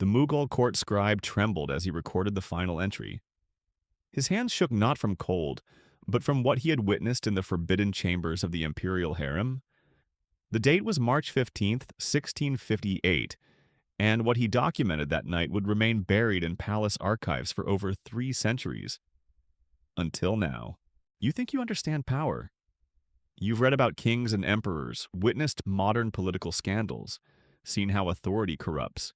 The Mughal court scribe trembled as he recorded the final entry. His hands shook not from cold, but from what he had witnessed in the forbidden chambers of the imperial harem. The date was March 15th, 1658, and what he documented that night would remain buried in palace archives for over 3 centuries. Until now. You think you understand power. You've read about kings and emperors, witnessed modern political scandals, seen how authority corrupts.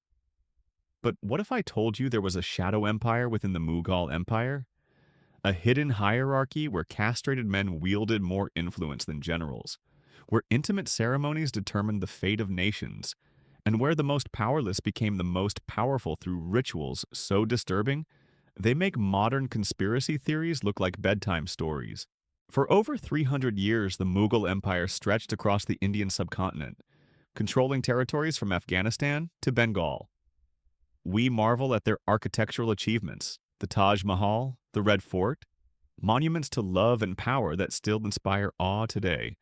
But what if I told you there was a shadow empire within the Mughal Empire? A hidden hierarchy where castrated men wielded more influence than generals, where intimate ceremonies determined the fate of nations, and where the most powerless became the most powerful through rituals so disturbing they make modern conspiracy theories look like bedtime stories. For over 300 years, the Mughal Empire stretched across the Indian subcontinent, controlling territories from Afghanistan to Bengal. We marvel at their architectural achievements, the Taj Mahal, the Red Fort, monuments to love and power that still inspire awe today.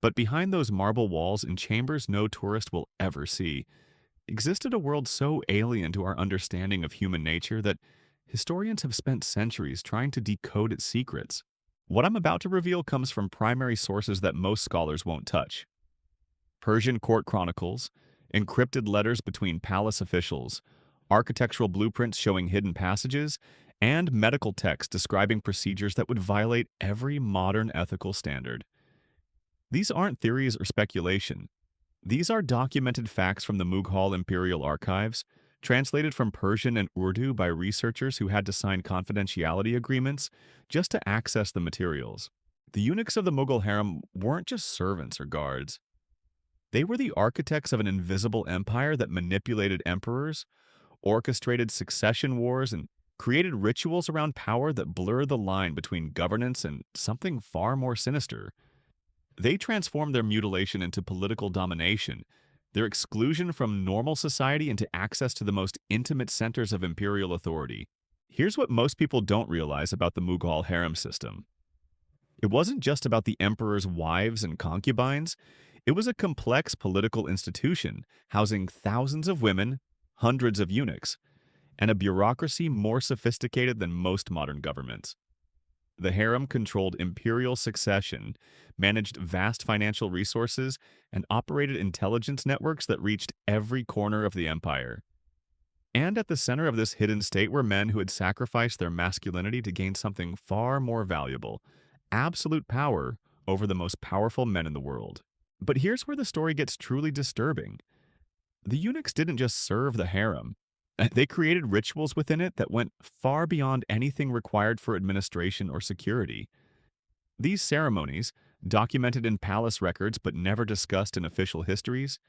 But behind those marble walls in chambers no tourist will ever see, existed a world so alien to our understanding of human nature that historians have spent centuries trying to decode its secrets. What I'm about to reveal comes from primary sources that most scholars won't touch. Persian court chronicles, encrypted letters between palace officials, architectural blueprints showing hidden passages, and medical texts describing procedures that would violate every modern ethical standard. These aren't theories or speculation. These are documented facts from the Mughal Imperial Archives, translated from Persian and Urdu by researchers who had to sign confidentiality agreements just to access the materials. The eunuchs of the Mughal harem weren't just servants or guards. They were the architects of an invisible empire that manipulated emperors, orchestrated succession wars, and created rituals around power that blur the line between governance and something far more sinister. They transformed their mutilation into political domination, their exclusion from normal society into access to the most intimate centers of imperial authority. Here's what most people don't realize about the Mughal harem system. It wasn't just about the emperor's wives and concubines. It was a complex political institution housing thousands of women, hundreds of eunuchs, and a bureaucracy more sophisticated than most modern governments. The harem controlled imperial succession, managed vast financial resources, and operated intelligence networks that reached every corner of the empire. And at the center of this hidden state were men who had sacrificed their masculinity to gain something far more valuable: absolute power over the most powerful men in the world. But here's where the story gets truly disturbing. The eunuchs didn't just serve the harem. They created rituals within it that went far beyond anything required for administration or security. These ceremonies, documented in palace records but never discussed in official histories,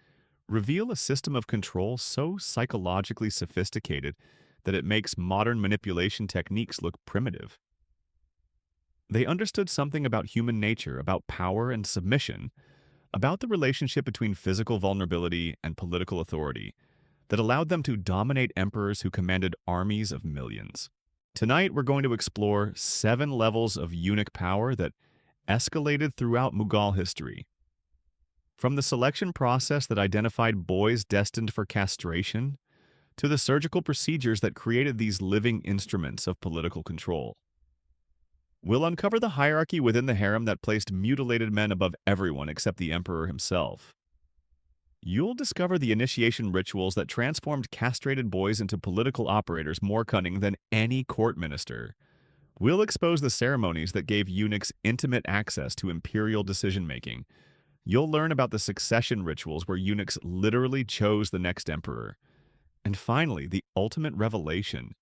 reveal a system of control so psychologically sophisticated that it makes modern manipulation techniques look primitive. They understood something about human nature, about power and submission, about the relationship between physical vulnerability and political authority, that allowed them to dominate emperors who commanded armies of millions. Tonight, we're going to explore 7 levels of eunuch power that escalated throughout Mughal history. From the selection process that identified boys destined for castration, to the surgical procedures that created these living instruments of political control. We'll uncover the hierarchy within the harem that placed mutilated men above everyone except the emperor himself. You'll discover the initiation rituals that transformed castrated boys into political operators more cunning than any court minister. We'll expose the ceremonies that gave eunuchs intimate access to imperial decision-making. You'll learn about the succession rituals where eunuchs literally chose the next emperor. And finally, the ultimate revelation: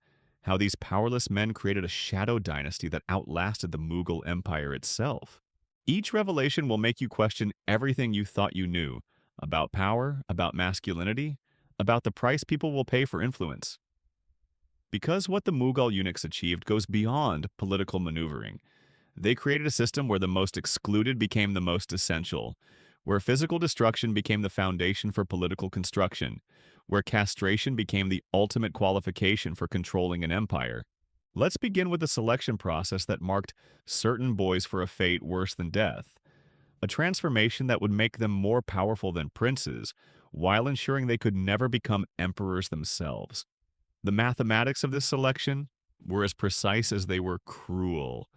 how these powerless men created a shadow dynasty that outlasted the Mughal Empire itself. Each revelation will make you question everything you thought you knew about power, about masculinity, about the price people will pay for influence. Because what the Mughal eunuchs achieved goes beyond political maneuvering. They created a system where the most excluded became the most essential, where physical destruction became the foundation for political construction, where castration became the ultimate qualification for controlling an empire. Let's begin with the selection process that marked certain boys for a fate worse than death. A transformation that would make them more powerful than princes, while ensuring they could never become emperors themselves. The mathematics of this selection were as precise as they were cruel,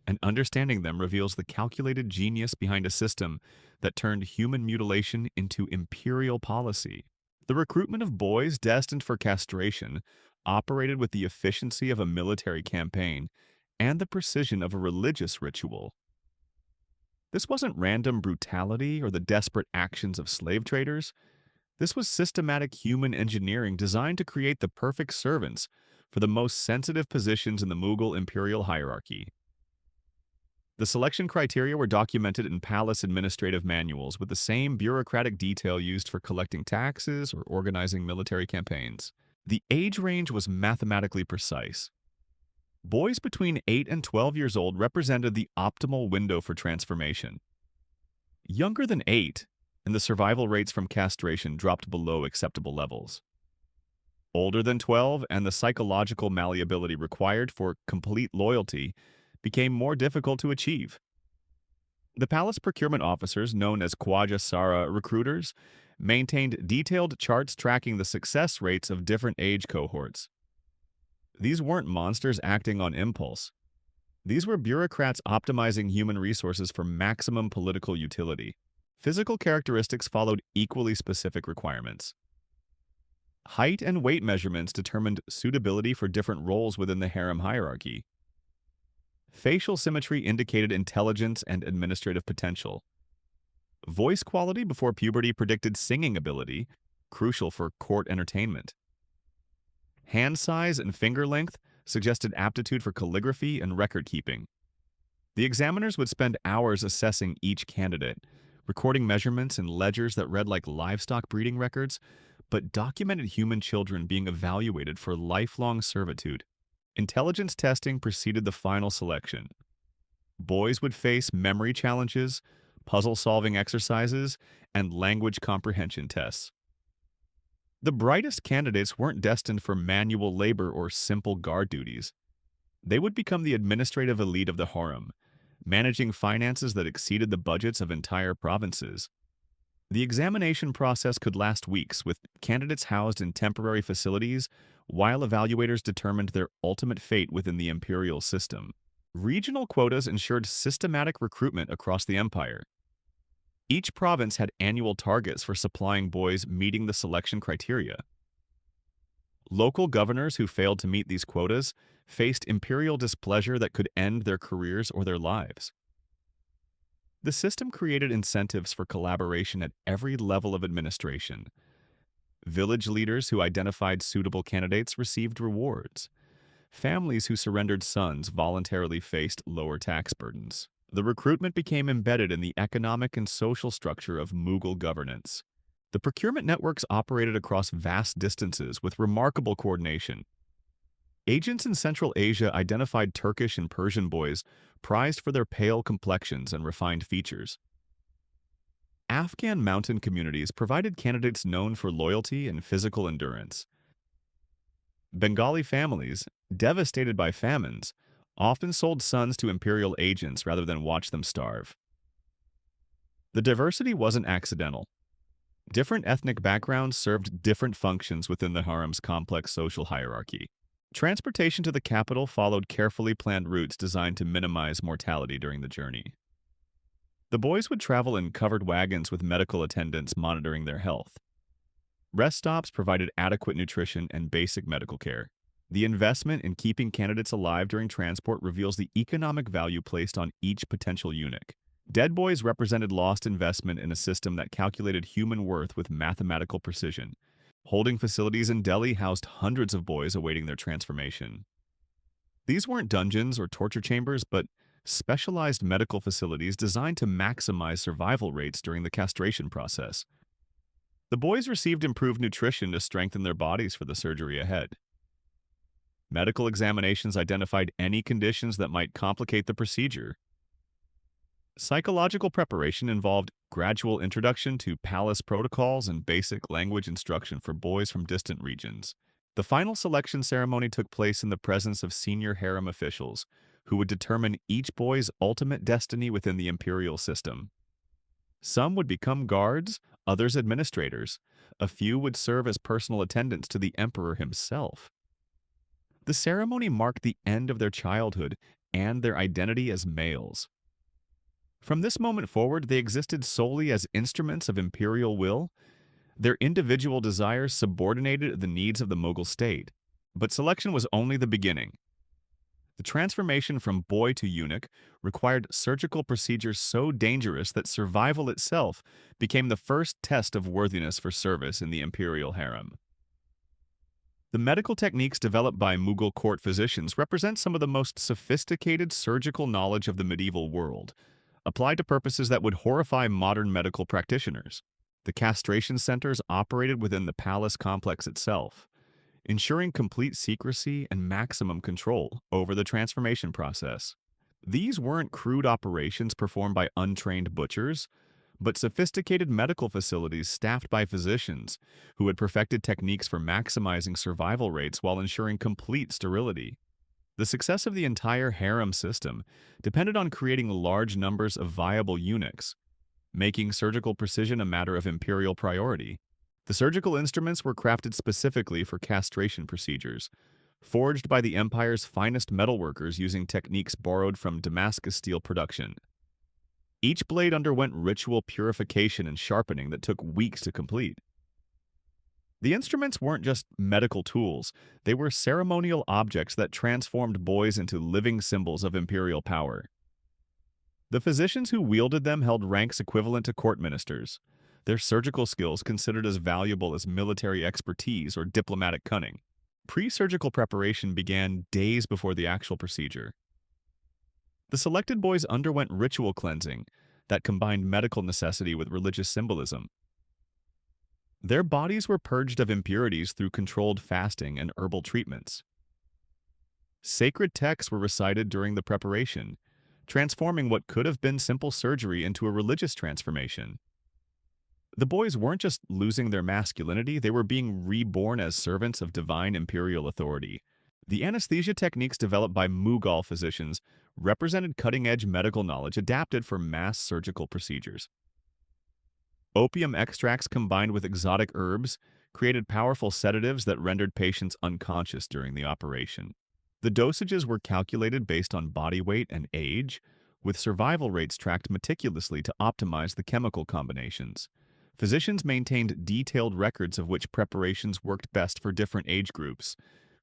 and understanding them reveals the calculated genius behind a system that turned human mutilation into imperial policy. The recruitment of boys destined for castration operated with the efficiency of a military campaign and the precision of a religious ritual. This wasn't random brutality or the desperate actions of slave traders. This was systematic human engineering designed to create the perfect servants for the most sensitive positions in the Mughal imperial hierarchy. The selection criteria were documented in palace administrative manuals with the same bureaucratic detail used for collecting taxes or organizing military campaigns. The age range was mathematically precise. Boys between 8 and 12 years old represented the optimal window for transformation. Younger than 8, and the survival rates from castration dropped below acceptable levels. Older than 12, and the psychological malleability required for complete loyalty became more difficult to achieve. The palace procurement officers, known as Khwaja Sara recruiters, maintained detailed charts tracking the success rates of different age cohorts. These weren't monsters acting on impulse. These were bureaucrats optimizing human resources for maximum political utility. Physical characteristics followed equally specific requirements. Height and weight measurements determined suitability for different roles within the harem hierarchy. Facial symmetry indicated intelligence and administrative potential. Voice quality before puberty predicted singing ability, crucial for court entertainment. Hand size and finger length suggested aptitude for calligraphy and record keeping. The examiners would spend hours assessing each candidate, recording measurements in ledgers that read like livestock breeding records, but documented human children being evaluated for lifelong servitude. Intelligence testing preceded the final selection. Boys would face memory challenges, puzzle-solving exercises, and language comprehension tests. The brightest candidates weren't destined for manual labor or simple guard duties. They would become the administrative elite of the harem, managing finances that exceeded the budgets of entire provinces. The examination process could last weeks, with candidates housed in temporary facilities while evaluators determined their ultimate fate within the imperial system. Regional quotas ensured systematic recruitment across the empire. Each province had annual targets for supplying boys meeting the selection criteria. Local governors who failed to meet these quotas faced imperial displeasure that could end their careers or their lives. The system created incentives for collaboration at every level of administration. Village leaders who identified suitable candidates received rewards. Families who surrendered sons voluntarily faced lower tax burdens. The recruitment became embedded in the economic and social structure of Mughal governance. The procurement networks operated across vast distances with remarkable coordination. Agents in Central Asia identified Turkish and Persian boys prized for their pale complexions and refined features. Afghan mountain communities provided candidates known for loyalty and physical endurance. Bengali families, devastated by famines, often sold sons to imperial agents rather than watch them starve. The diversity wasn't accidental. Different ethnic backgrounds served different functions within the harem's complex social hierarchy. Transportation to the capital followed carefully planned routes designed to minimize mortality during the journey. The boys would travel in covered wagons with medical attendants monitoring their health. Rest stops provided adequate nutrition and basic medical care. The investment in keeping candidates alive during transport reveals the economic value placed on each potential eunuch. Dead boys represented lost investment in a system that calculated human worth with mathematical precision. Holding facilities in Delhi housed hundreds of boys awaiting their transformation. These weren't dungeons or torture chambers, but specialized medical facilities designed to maximize survival rates during the castration process. The boys received improved nutrition to strengthen their bodies for the surgery ahead. Medical examinations identified any conditions that might complicate the procedure. Psychological preparation involved gradual introduction to palace protocols and basic language instruction for boys from distant regions. The final selection ceremony took place in the presence of senior harem officials, who would determine each boy's ultimate destiny within the imperial system. Some would become guards, others administrators, a few would serve as personal attendants to the emperor himself. The ceremony marked the end of their childhood and their identity as males. From this moment forward, they existed solely as instruments of imperial will. Their individual desires subordinated the needs of the Mughal state. But selection was only the beginning. The transformation from boy to eunuch required surgical procedures so dangerous that survival itself became the first test of worthiness for service in the imperial harem. The medical techniques developed by Mughal court physicians represent some of the most sophisticated surgical knowledge of the medieval world, applied to purposes that would horrify modern medical practitioners. The castration centers operated within the palace complex itself, ensuring complete secrecy and maximum control over the transformation process. These weren't crude operations performed by untrained butchers, but sophisticated medical facilities staffed by physicians who had perfected techniques for maximizing survival rates while ensuring complete sterility. The success of the entire harem system depended on creating large numbers of viable eunuchs, making surgical precision a matter of imperial priority. The surgical instruments were crafted specifically for castration procedures, forged by the empire's finest metalworkers using techniques borrowed from Damascus steel production. Each blade underwent ritual purification and sharpening that took weeks to complete. The instruments weren't just medical tools, they were ceremonial objects that transformed boys into living symbols of imperial power. The physicians who wielded them held ranks equivalent to court ministers, their surgical skills considered as valuable as military expertise or diplomatic cunning. Pre-surgical preparation began days before the actual procedure. The selected boys underwent ritual cleansing that combined medical necessity with religious symbolism. Their bodies were purged of impurities through controlled fasting and herbal treatments. Sacred texts were recited during the preparation, transforming what could have been simple surgery into a religious transformation. The boys weren't just losing their masculinity, they were being reborn as servants of divine imperial authority. The anesthesia techniques developed by Mughal physicians represented cutting-edge medical knowledge adapted for mass surgical procedures. Opium extracts combined with exotic herbs created powerful sedatives that rendered patients unconscious during the operation. The dosages were calculated based on body weight and age, with survival rates tracked meticulously to optimize the chemical combinations. Physicians maintained detailed records of which preparations worked best for different age groups,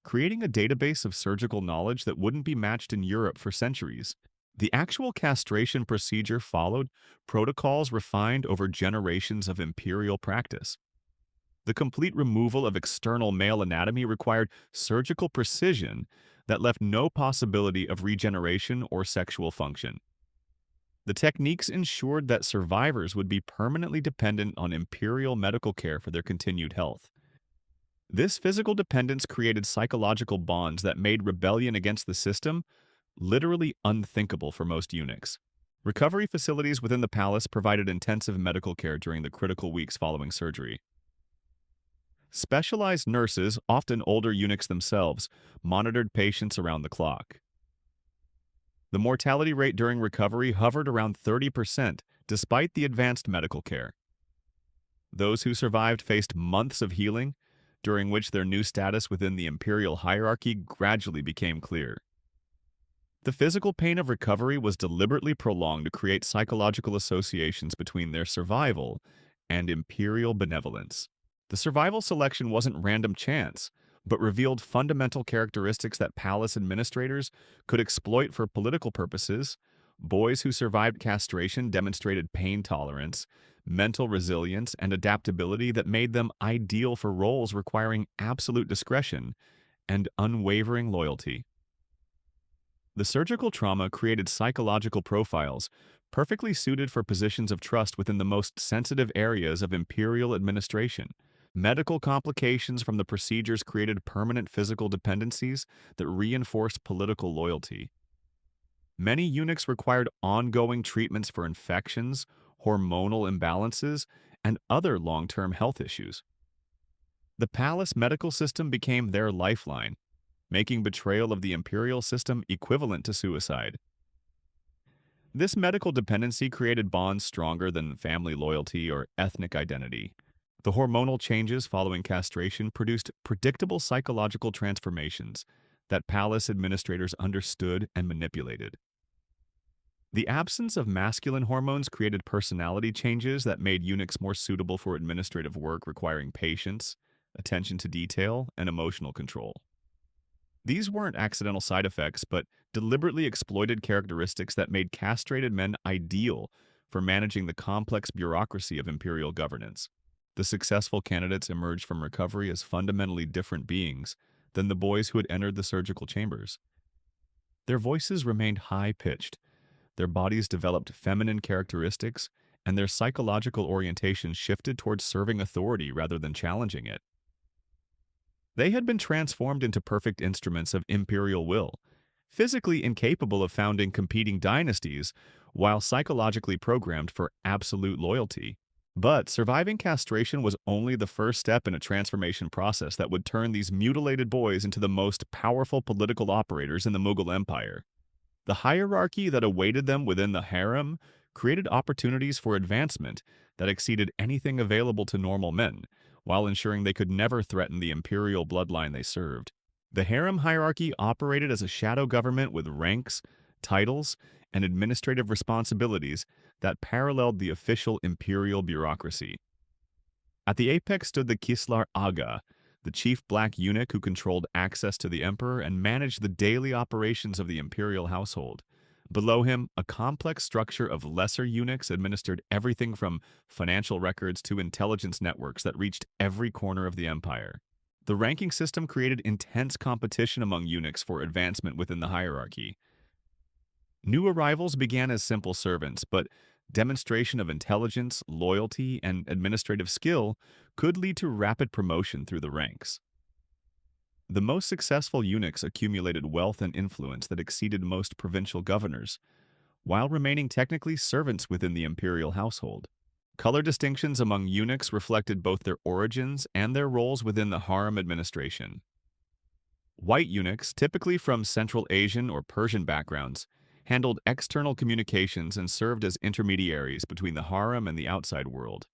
creating a database of surgical knowledge that wouldn't be matched in Europe for centuries. The actual castration procedure followed protocols refined over generations of imperial practice. The complete removal of external male anatomy required surgical precision that left no possibility of regeneration or sexual function. The techniques ensured that survivors would be permanently dependent on imperial medical care for their continued health. This physical dependence created psychological bonds that made rebellion against the system literally unthinkable for most eunuchs. Recovery facilities within the palace provided intensive medical care during the critical weeks following surgery. Specialized nurses, often older eunuchs themselves, monitored patients around the clock. The mortality rate during recovery hovered around 30%, despite the advanced medical care. Those who survived faced months of healing, during which their new status within the imperial hierarchy gradually became clear. The physical pain of recovery was deliberately prolonged to create psychological associations between their survival and imperial benevolence. The survival selection wasn't random chance, but revealed fundamental characteristics that palace administrators could exploit for political purposes. Boys who survived castration demonstrated pain tolerance, mental resilience, and adaptability that made them ideal for roles requiring absolute discretion and unwavering loyalty. The surgical trauma created psychological profiles perfectly suited for positions of trust within the most sensitive areas of imperial administration. Medical complications from the procedures created permanent physical dependencies that reinforced political loyalty. Many eunuchs required ongoing treatments for infections, hormonal imbalances, and other long-term health issues. The palace medical system became their lifeline, making betrayal of the imperial system equivalent to suicide. This medical dependency created bonds stronger than family loyalty or ethnic identity. The hormonal changes following castration produced predictable psychological transformations that palace administrators understood and manipulated. The absence of masculine hormones created personality changes that made eunuchs more suitable for administrative work requiring patience, attention to detail, and emotional control. These weren't accidental side effects, but deliberately exploited characteristics that made castrated men ideal for managing the complex bureaucracy of imperial governance. The successful candidates emerged from recovery as fundamentally different beings than the boys who had entered the surgical chambers. Their voices remained high-pitched, their bodies developed feminine characteristics, and their psychological orientation shifted towards serving authority rather than challenging it. They had been transformed into perfect instruments of imperial will, physically incapable of founding competing dynasties, while psychologically programmed for absolute loyalty. But surviving castration was only the first step in a transformation process that would turn these mutilated boys into the most powerful political operators in the Mughal Empire. The hierarchy that awaited them within the harem created opportunities for advancement that exceeded anything available to normal men, while ensuring they could never threaten the imperial bloodline they served. The harem hierarchy operated as a shadow government with ranks, titles, and administrative responsibilities that paralleled the official imperial bureaucracy. At the apex stood the Kislar Aga, the chief black eunuch who controlled access to the emperor and managed the daily operations of the imperial household. Below him, a complex structure of lesser eunuchs administered everything from financial records to intelligence networks that reached every corner of the empire. The ranking system created intense competition among eunuchs for advancement within the hierarchy. New arrivals began as simple servants, but demonstration of intelligence, loyalty, and administrative skill could lead to rapid promotion through the ranks. The most successful eunuchs accumulated wealth and influence that exceeded most provincial governors, while remaining technically servants within the imperial household. Color distinctions among eunuchs reflected both their origins and their roles within the harem administration. White eunuchs, typically from Central Asian or Persian backgrounds, handled external communications and served as intermediaries between the harem and the outside world.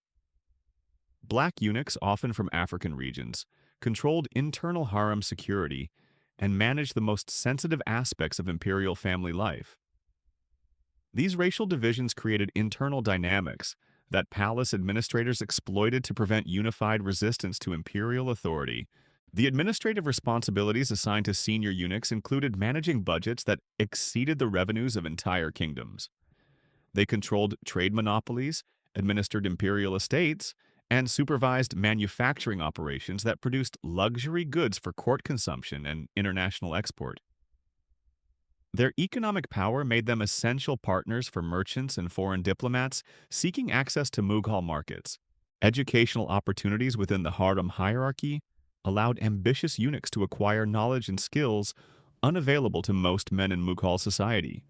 Black eunuchs, often from African regions, controlled internal harem security and managed the most sensitive aspects of imperial family life. These racial divisions created internal dynamics that palace administrators exploited to prevent unified resistance to imperial authority. The administrative responsibilities assigned to senior eunuchs included managing budgets that exceeded the revenues of entire kingdoms. They controlled trade monopolies, administered imperial estates, and supervised manufacturing operations that produced luxury goods for court consumption and international export. Their economic power made them essential partners for merchants and foreign diplomats seeking access to Mughal markets. Educational opportunities within the harem hierarchy allowed ambitious eunuchs to acquire knowledge and skills unavailable to most men in Mughal society.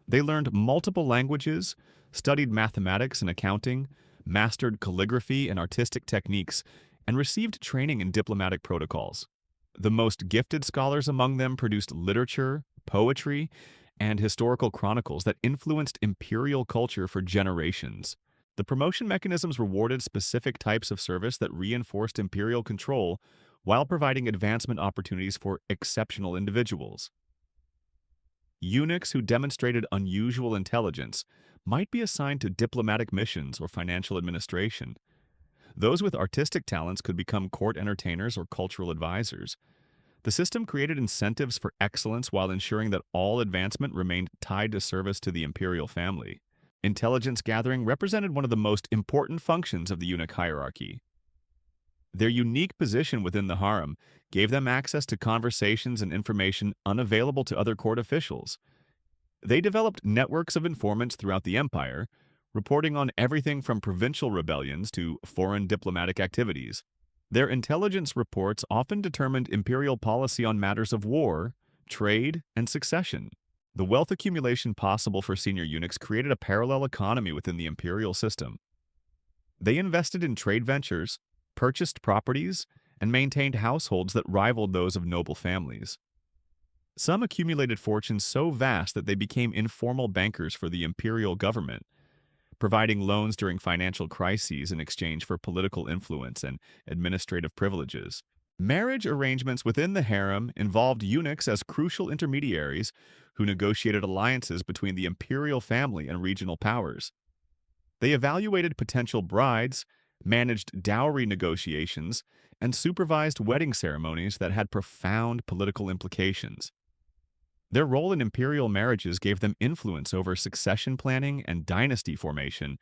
They learned multiple languages, studied mathematics and accounting, mastered calligraphy and artistic techniques, and received training in diplomatic protocols. The most gifted scholars among them produced literature, poetry, and historical chronicles that influenced imperial culture for generations. The promotion mechanisms rewarded specific types of service that reinforced imperial control while providing advancement opportunities for exceptional individuals. Eunuchs who demonstrated unusual intelligence might be assigned to diplomatic missions or financial administration. Those with artistic talents could become court entertainers or cultural advisors. The system created incentives for excellence while ensuring that all advancement remained tied to service to the imperial family. Intelligence gathering represented one of the most important functions of the eunuch hierarchy. Their unique position within the harem gave them access to conversations and information unavailable to other court officials. They developed networks of informants throughout the empire, reporting on everything from provincial rebellions to foreign diplomatic activities. Their intelligence reports often determined imperial policy on matters of war, trade, and succession. The wealth accumulation possible for senior eunuchs created a parallel economy within the imperial system. They invested in trade ventures, purchased properties, and maintained households that rivaled those of noble families. Some accumulated fortunes so vast that they became informal bankers for the imperial government. providing loans during financial crises in exchange for political influence and administrative privileges. Marriage arrangements within the harem involved eunuchs as crucial intermediaries who negotiated alliances between the imperial family and regional powers. They evaluated potential brides, managed dowry negotiations, and supervised wedding ceremonies that had profound political implications. Their role in imperial marriages gave them influence over succession planning and dynasty formation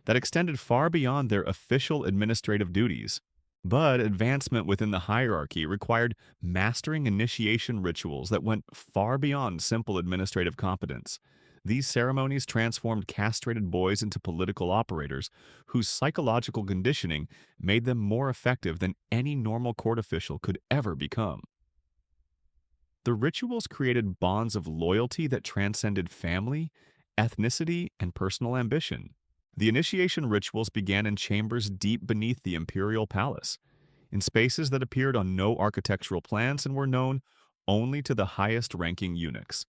that extended far beyond their official administrative duties. But advancement within the hierarchy required mastering initiation rituals that went far beyond simple administrative competence. These ceremonies transformed castrated boys into political operators whose psychological conditioning made them more effective than any normal court official could ever become. The rituals created bonds of loyalty that transcended family, ethnicity, and personal ambition. The initiation rituals began in chambers deep beneath the imperial palace, in spaces that appeared on no architectural plans and were known only to the highest-ranking eunuchs.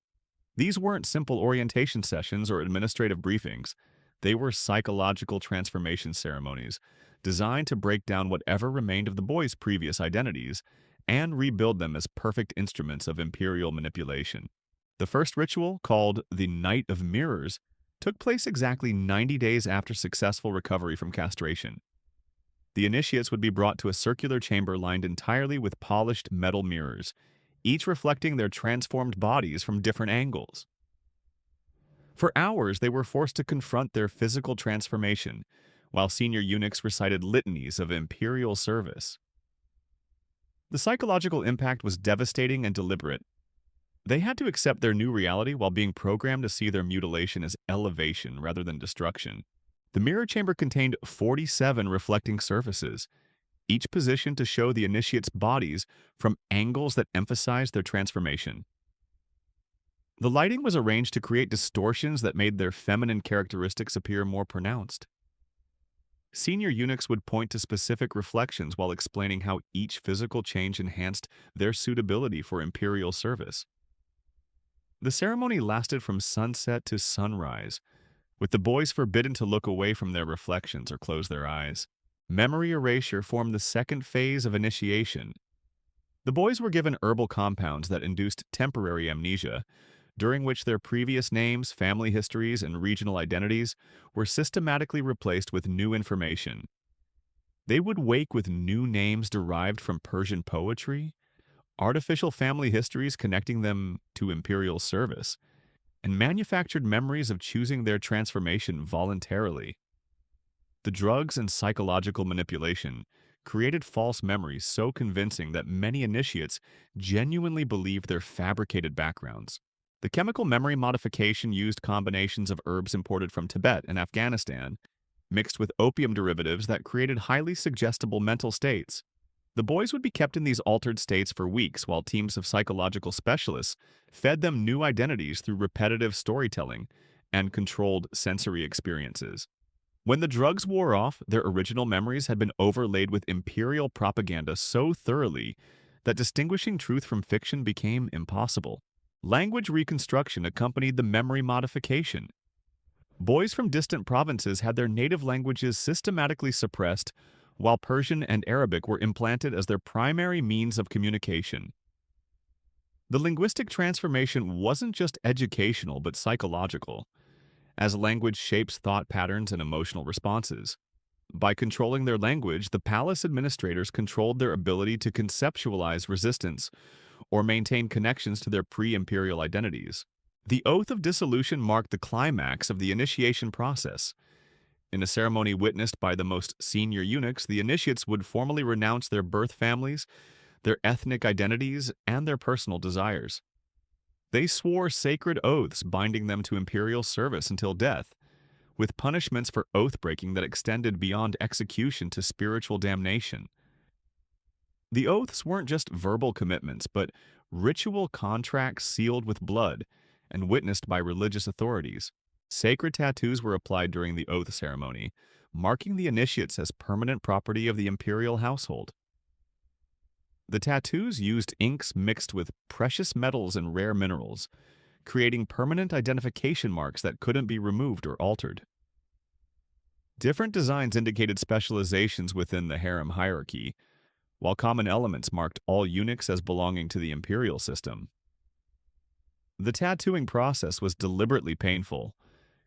These weren't simple orientation sessions or administrative briefings. They were psychological transformation ceremonies designed to break down whatever remained of the boys' previous identities and rebuild them as perfect instruments of imperial manipulation. The first ritual, called the Night of Mirrors, took place exactly 90 days after successful recovery from castration. The initiates would be brought to a circular chamber lined entirely with polished metal mirrors, each reflecting their transformed bodies from different angles. For hours, they were forced to confront their physical transformation, while senior eunuchs recited litanies of imperial service. The psychological impact was devastating and deliberate. They had to accept their new reality while being programmed to see their mutilation as elevation rather than destruction. The mirror chamber contained 47 reflecting surfaces, each positioned to show the initiates' bodies from angles that emphasized their transformation. The lighting was arranged to create distortions that made their feminine characteristics appear more pronounced. Senior eunuchs would point to specific reflections while explaining how each physical change enhanced their suitability for imperial service. The ceremony lasted from sunset to sunrise, with the boys forbidden to look away from their reflections or close their eyes. Memory erasure formed the second phase of initiation. The boys were given herbal compounds that induced temporary amnesia, during which their previous names, family histories, and regional identities were systematically replaced with new information. They would wake with new names derived from Persian poetry, artificial family histories connecting them to imperial service, and manufactured memories of choosing their transformation voluntarily. The drugs and psychological manipulation created false memories so convincing that many initiates genuinely believed their fabricated backgrounds. The chemical memory modification used combinations of herbs imported from Tibet and Afghanistan, mixed with opium derivatives that created highly suggestible mental states. The boys would be kept in these altered states for weeks while teams of psychological specialists fed them new identities through repetitive storytelling and controlled sensory experiences. When the drugs wore off, their original memories had been overlaid with imperial propaganda so thoroughly that distinguishing truth from fiction became impossible. Language reconstruction accompanied the memory modification. Boys from distant provinces had their native languages systematically suppressed, while Persian and Arabic were implanted as their primary means of communication. The linguistic transformation wasn't just educational but psychological, as language shapes thought patterns and emotional responses. By controlling their language, the palace administrators controlled their ability to conceptualize resistance or maintain connections to their pre-imperial identities. The oath of dissolution marked the climax of the initiation process. In a ceremony witnessed by the most senior eunuchs, the initiates would formally renounce their birth families, their ethnic identities, and their personal desires. They swore sacred oaths binding them to imperial service until death, with punishments for oath-breaking that extended beyond execution to spiritual damnation. The oaths weren't just verbal commitments, but ritual contracts sealed with blood and witnessed by religious authorities. Sacred tattoos were applied during the oath ceremony, marking the initiates as permanent property of the imperial household. The tattoos used inks mixed with precious metals and rare minerals, creating permanent identification marks that couldn't be removed or altered. Different designs indicated specializations within the harem hierarchy, while common elements marked all eunuchs as belonging to the imperial system. The tattooing process was deliberately painful,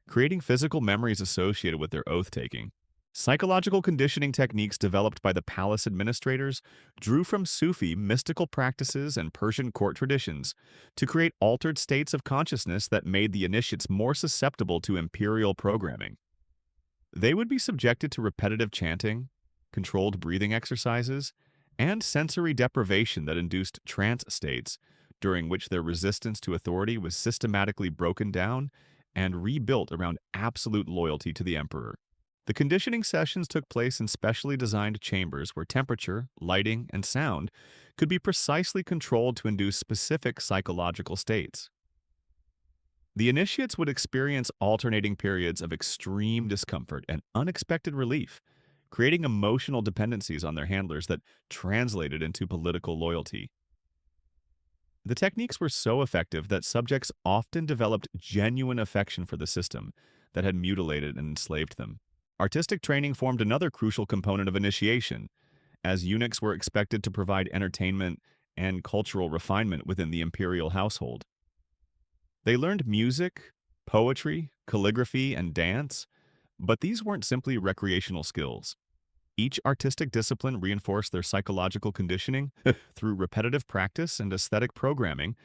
creating physical memories associated with their oath-taking. Psychological conditioning techniques developed by the palace administrators drew from Sufi mystical practices and Persian court traditions to create altered states of consciousness that made the initiates more susceptible to imperial programming. They would be subjected to repetitive chanting, controlled breathing exercises, and sensory deprivation that induced trance states, during which their resistance to authority was systematically broken down and rebuilt around absolute loyalty to the emperor. The conditioning sessions took place in specially designed chambers where temperature, lighting, and sound could be precisely controlled to induce specific psychological states. The initiates would experience alternating periods of extreme discomfort and unexpected relief, creating emotional dependencies on their handlers that translated into political loyalty. The techniques were so effective that subjects often developed genuine affection for the system that had mutilated and enslaved them. Artistic training formed another crucial component of initiation, as eunuchs were expected to provide entertainment and cultural refinement within the imperial household. They learned music, poetry, calligraphy, and dance, but these weren't simply recreational skills. Each artistic discipline reinforced their psychological conditioning through repetitive practice and aesthetic programming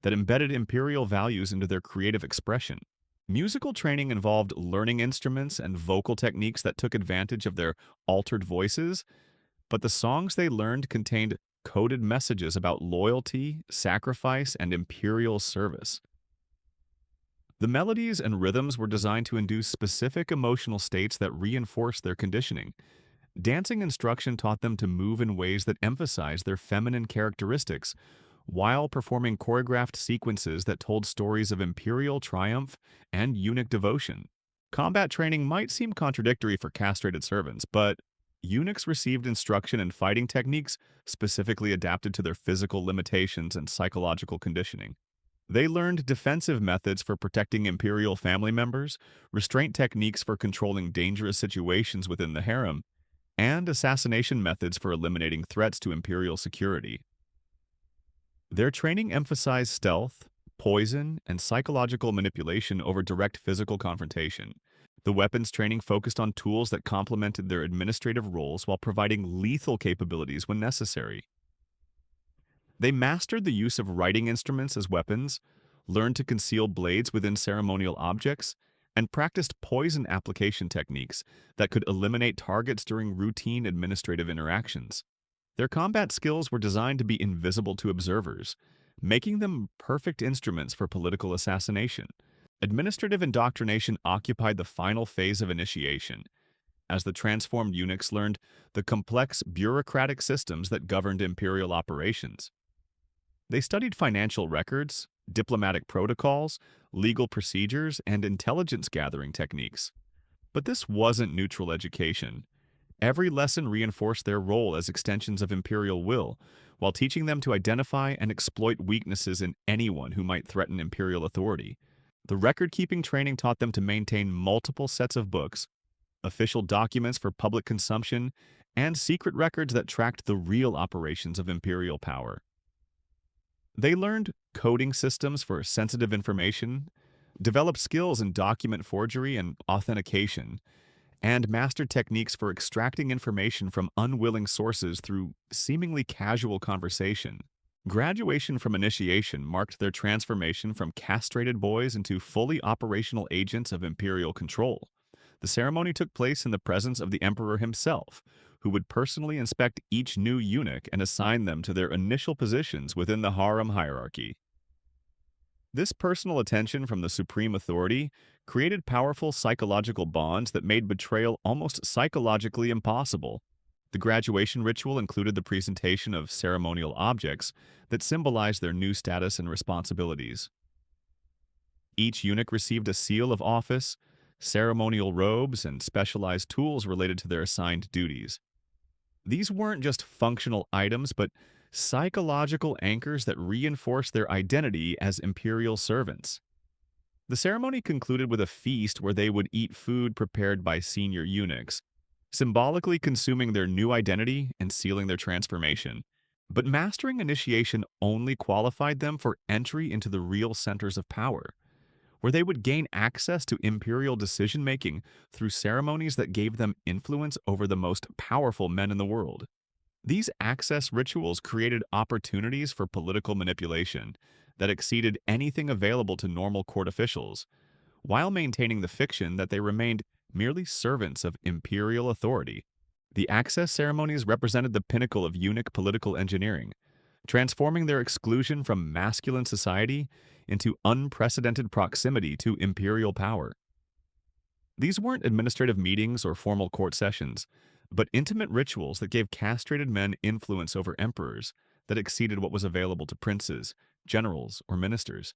that embedded imperial values into their creative expression. Musical training involved learning instruments and vocal techniques that took advantage of their altered voices, but the songs they learned contained coded messages about loyalty, sacrifice, and imperial service. The melodies and rhythms were designed to induce specific emotional states that reinforced their conditioning. Dancing instruction taught them to move in ways that emphasized their feminine characteristics, while performing choreographed sequences that told stories of imperial triumph and eunuch devotion. Combat training might seem contradictory for castrated servants, but eunuchs received instruction in fighting techniques specifically adapted to their physical limitations and psychological conditioning. They learned defensive methods for protecting imperial family members, restraint techniques for controlling dangerous situations within the harem, and assassination methods for eliminating threats to imperial security. Their training emphasized stealth, poison, and psychological manipulation over direct physical confrontation. The weapons training focused on tools that complemented their administrative roles while providing lethal capabilities when necessary. They mastered the use of writing instruments as weapons, learned to conceal blades within ceremonial objects, and practiced poison application techniques that could eliminate targets during routine administrative interactions. Their combat skills were designed to be invisible to observers, making them perfect instruments for political assassination. Administrative indoctrination occupied the final phase of initiation, as the transformed eunuchs learned the complex bureaucratic systems that governed imperial operations. They studied financial records, diplomatic protocols, legal procedures, and intelligence gathering techniques. But this wasn't neutral education. Every lesson reinforced their role as extensions of imperial will, while teaching them to identify and exploit weaknesses in anyone who might threaten imperial authority. The record-keeping training taught them to maintain multiple sets of books, official documents for public consumption, and secret records that tracked the real operations of imperial power. They learned coding systems for sensitive information, developed skills in document forgery and authentication, and mastered techniques for extracting information from unwilling sources through seemingly casual conversation. Graduation from initiation marked their transformation from castrated boys into fully operational agents of imperial control. The ceremony took place in the presence of the emperor himself, who would personally inspect each new eunuch and assign them to their initial positions within the harem hierarchy. This personal attention from the supreme authority created powerful psychological bonds that made betrayal almost psychologically impossible. The graduation ritual included the presentation of ceremonial objects that symbolized their new status and responsibilities. Each eunuch received a seal of office, ceremonial robes, and specialized tools related to their assigned duties. These weren't just functional items, but psychological anchors that reinforced their identity as imperial servants. The ceremony concluded with a feast where they would eat food prepared by senior eunuchs, symbolically consuming their new identity and sealing their transformation. But mastering initiation only qualified them for entry into the real centers of power, where they would gain access to imperial decision-making through ceremonies that gave them influence over the most powerful men in the world. These access rituals created opportunities for political manipulation that exceeded anything available to normal court officials, while maintaining the fiction that they remained merely servants of imperial authority. The access ceremonies represented the pinnacle of eunuch political engineering, transforming their exclusion from masculine society into unprecedented proximity to imperial power. These weren't administrative meetings or formal court sessions, but intimate rituals that gave castrated men influence over emperors that exceeded what was available to princes, generals, or ministers.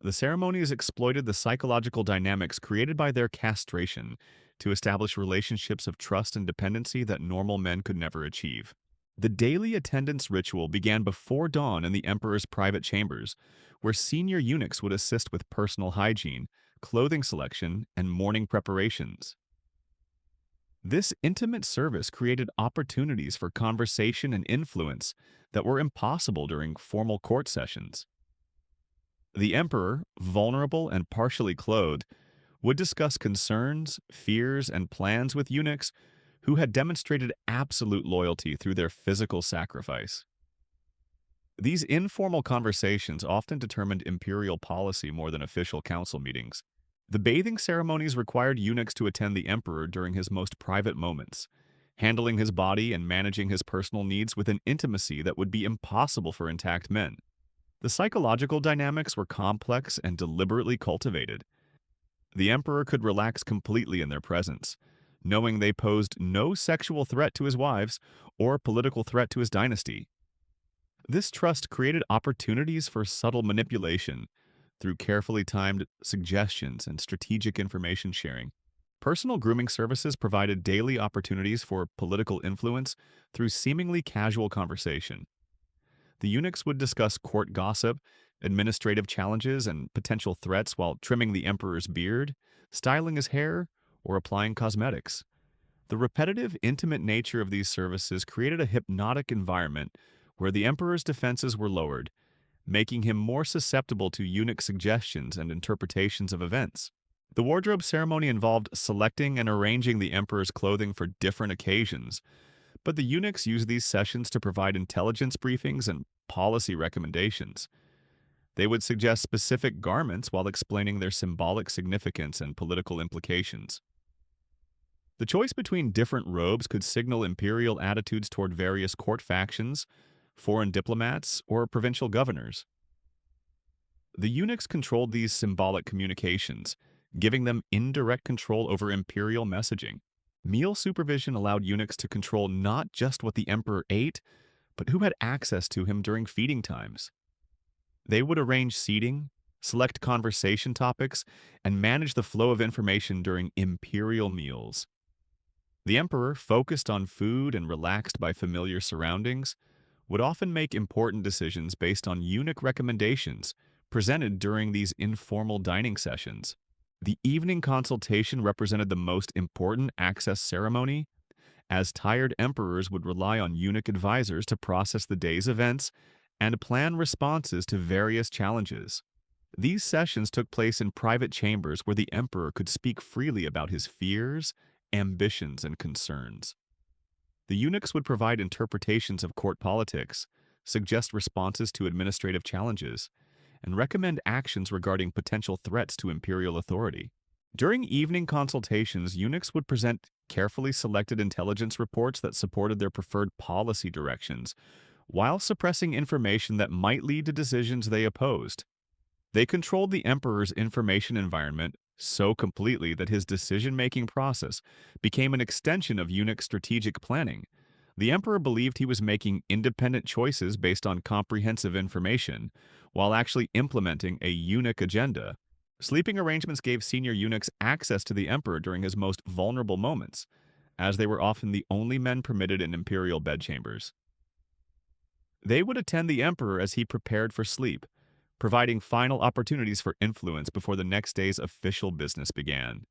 The ceremonies exploited the psychological dynamics created by their castration to establish relationships of trust and dependency that normal men could never achieve. The daily attendance ritual began before dawn in the emperor's private chambers, where senior eunuchs would assist with personal hygiene, clothing selection, and morning preparations. This intimate service created opportunities for conversation and influence that were impossible during formal court sessions. The emperor, vulnerable and partially clothed, would discuss concerns, fears, and plans with eunuchs who had demonstrated absolute loyalty through their physical sacrifice. These informal conversations often determined imperial policy more than official council meetings. The bathing ceremonies required eunuchs to attend the emperor during his most private moments, handling his body and managing his personal needs with an intimacy that would be impossible for intact men. The psychological dynamics were complex and deliberately cultivated. The emperor could relax completely in their presence, knowing they posed no sexual threat to his wives or political threat to his dynasty. This trust created opportunities for subtle manipulation through carefully timed suggestions and strategic information sharing. Personal grooming services provided daily opportunities for political influence through seemingly casual conversation. The eunuchs would discuss court gossip, administrative challenges, and potential threats while trimming the emperor's beard, styling his hair, or applying cosmetics. The repetitive, intimate nature of these services created a hypnotic environment where the emperor's defenses were lowered, making him more susceptible to eunuch suggestions and interpretations of events. The wardrobe ceremony involved selecting and arranging the emperor's clothing for different occasions, but the eunuchs used these sessions to provide intelligence briefings and policy recommendations. They would suggest specific garments while explaining their symbolic significance and political implications. The choice between different robes could signal imperial attitudes toward various court factions, foreign diplomats, or provincial governors. The eunuchs controlled these symbolic communications, giving them indirect control over imperial messaging. Meal supervision allowed eunuchs to control not just what the emperor ate, but who had access to him during feeding times. They would arrange seating, select conversation topics, and manage the flow of information during imperial meals. The emperor, focused on food and relaxed by familiar surroundings, would often make important decisions based on eunuch recommendations presented during these informal dining sessions. The evening consultation represented the most important access ceremony, as tired emperors would rely on eunuch advisors to process the day's events and plan responses to various challenges. These sessions took place in private chambers where the emperor could speak freely about his fears, ambitions, and concerns. The eunuchs would provide interpretations of court politics, suggest responses to administrative challenges, and recommend actions regarding potential threats to imperial authority. During evening consultations, eunuchs would present carefully selected intelligence reports that supported their preferred policy directions, while suppressing information that might lead to decisions they opposed. They controlled the emperor's information environment so completely that his decision-making process became an extension of eunuch strategic planning. The emperor believed he was making independent choices based on comprehensive information, while actually implementing a eunuch agenda. Sleeping arrangements gave senior eunuchs access to the emperor during his most vulnerable moments, as they were often the only men permitted in imperial bedchambers. They would attend the emperor as he prepared for sleep, providing final opportunities for influence before the next day's official business began.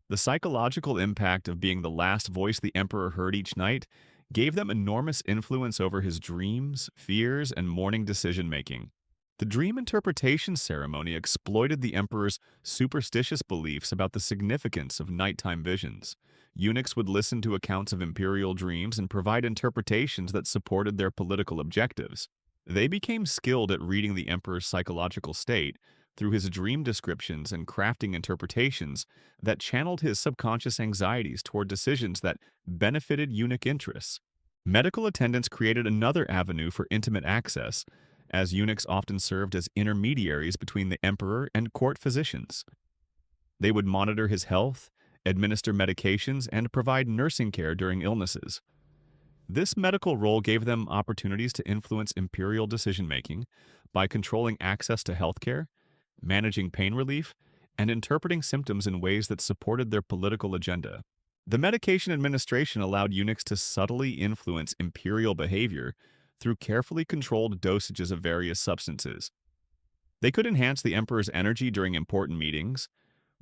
The psychological impact of being the last voice the emperor heard each night gave them enormous influence over his dreams, fears, and morning decision-making. The dream interpretation ceremony exploited the emperor's superstitious beliefs about the significance of nighttime visions. Eunuchs would listen to accounts of imperial dreams and provide interpretations that supported their political objectives. They became skilled at reading the emperor's psychological state through his dream descriptions and crafting interpretations that channeled his subconscious anxieties toward decisions that benefited eunuch interests. Medical attendants created another avenue for intimate access, as eunuchs often served as intermediaries between the emperor and court physicians. They would monitor his health, administer medications, and provide nursing care during illnesses. This medical role gave them opportunities to influence imperial decision-making by controlling access to healthcare, managing pain relief, and interpreting symptoms in ways that supported their political agenda. The medication administration allowed eunuchs to subtly influence imperial behavior through carefully controlled dosages of various substances. They could enhance the emperor's energy during important meetings,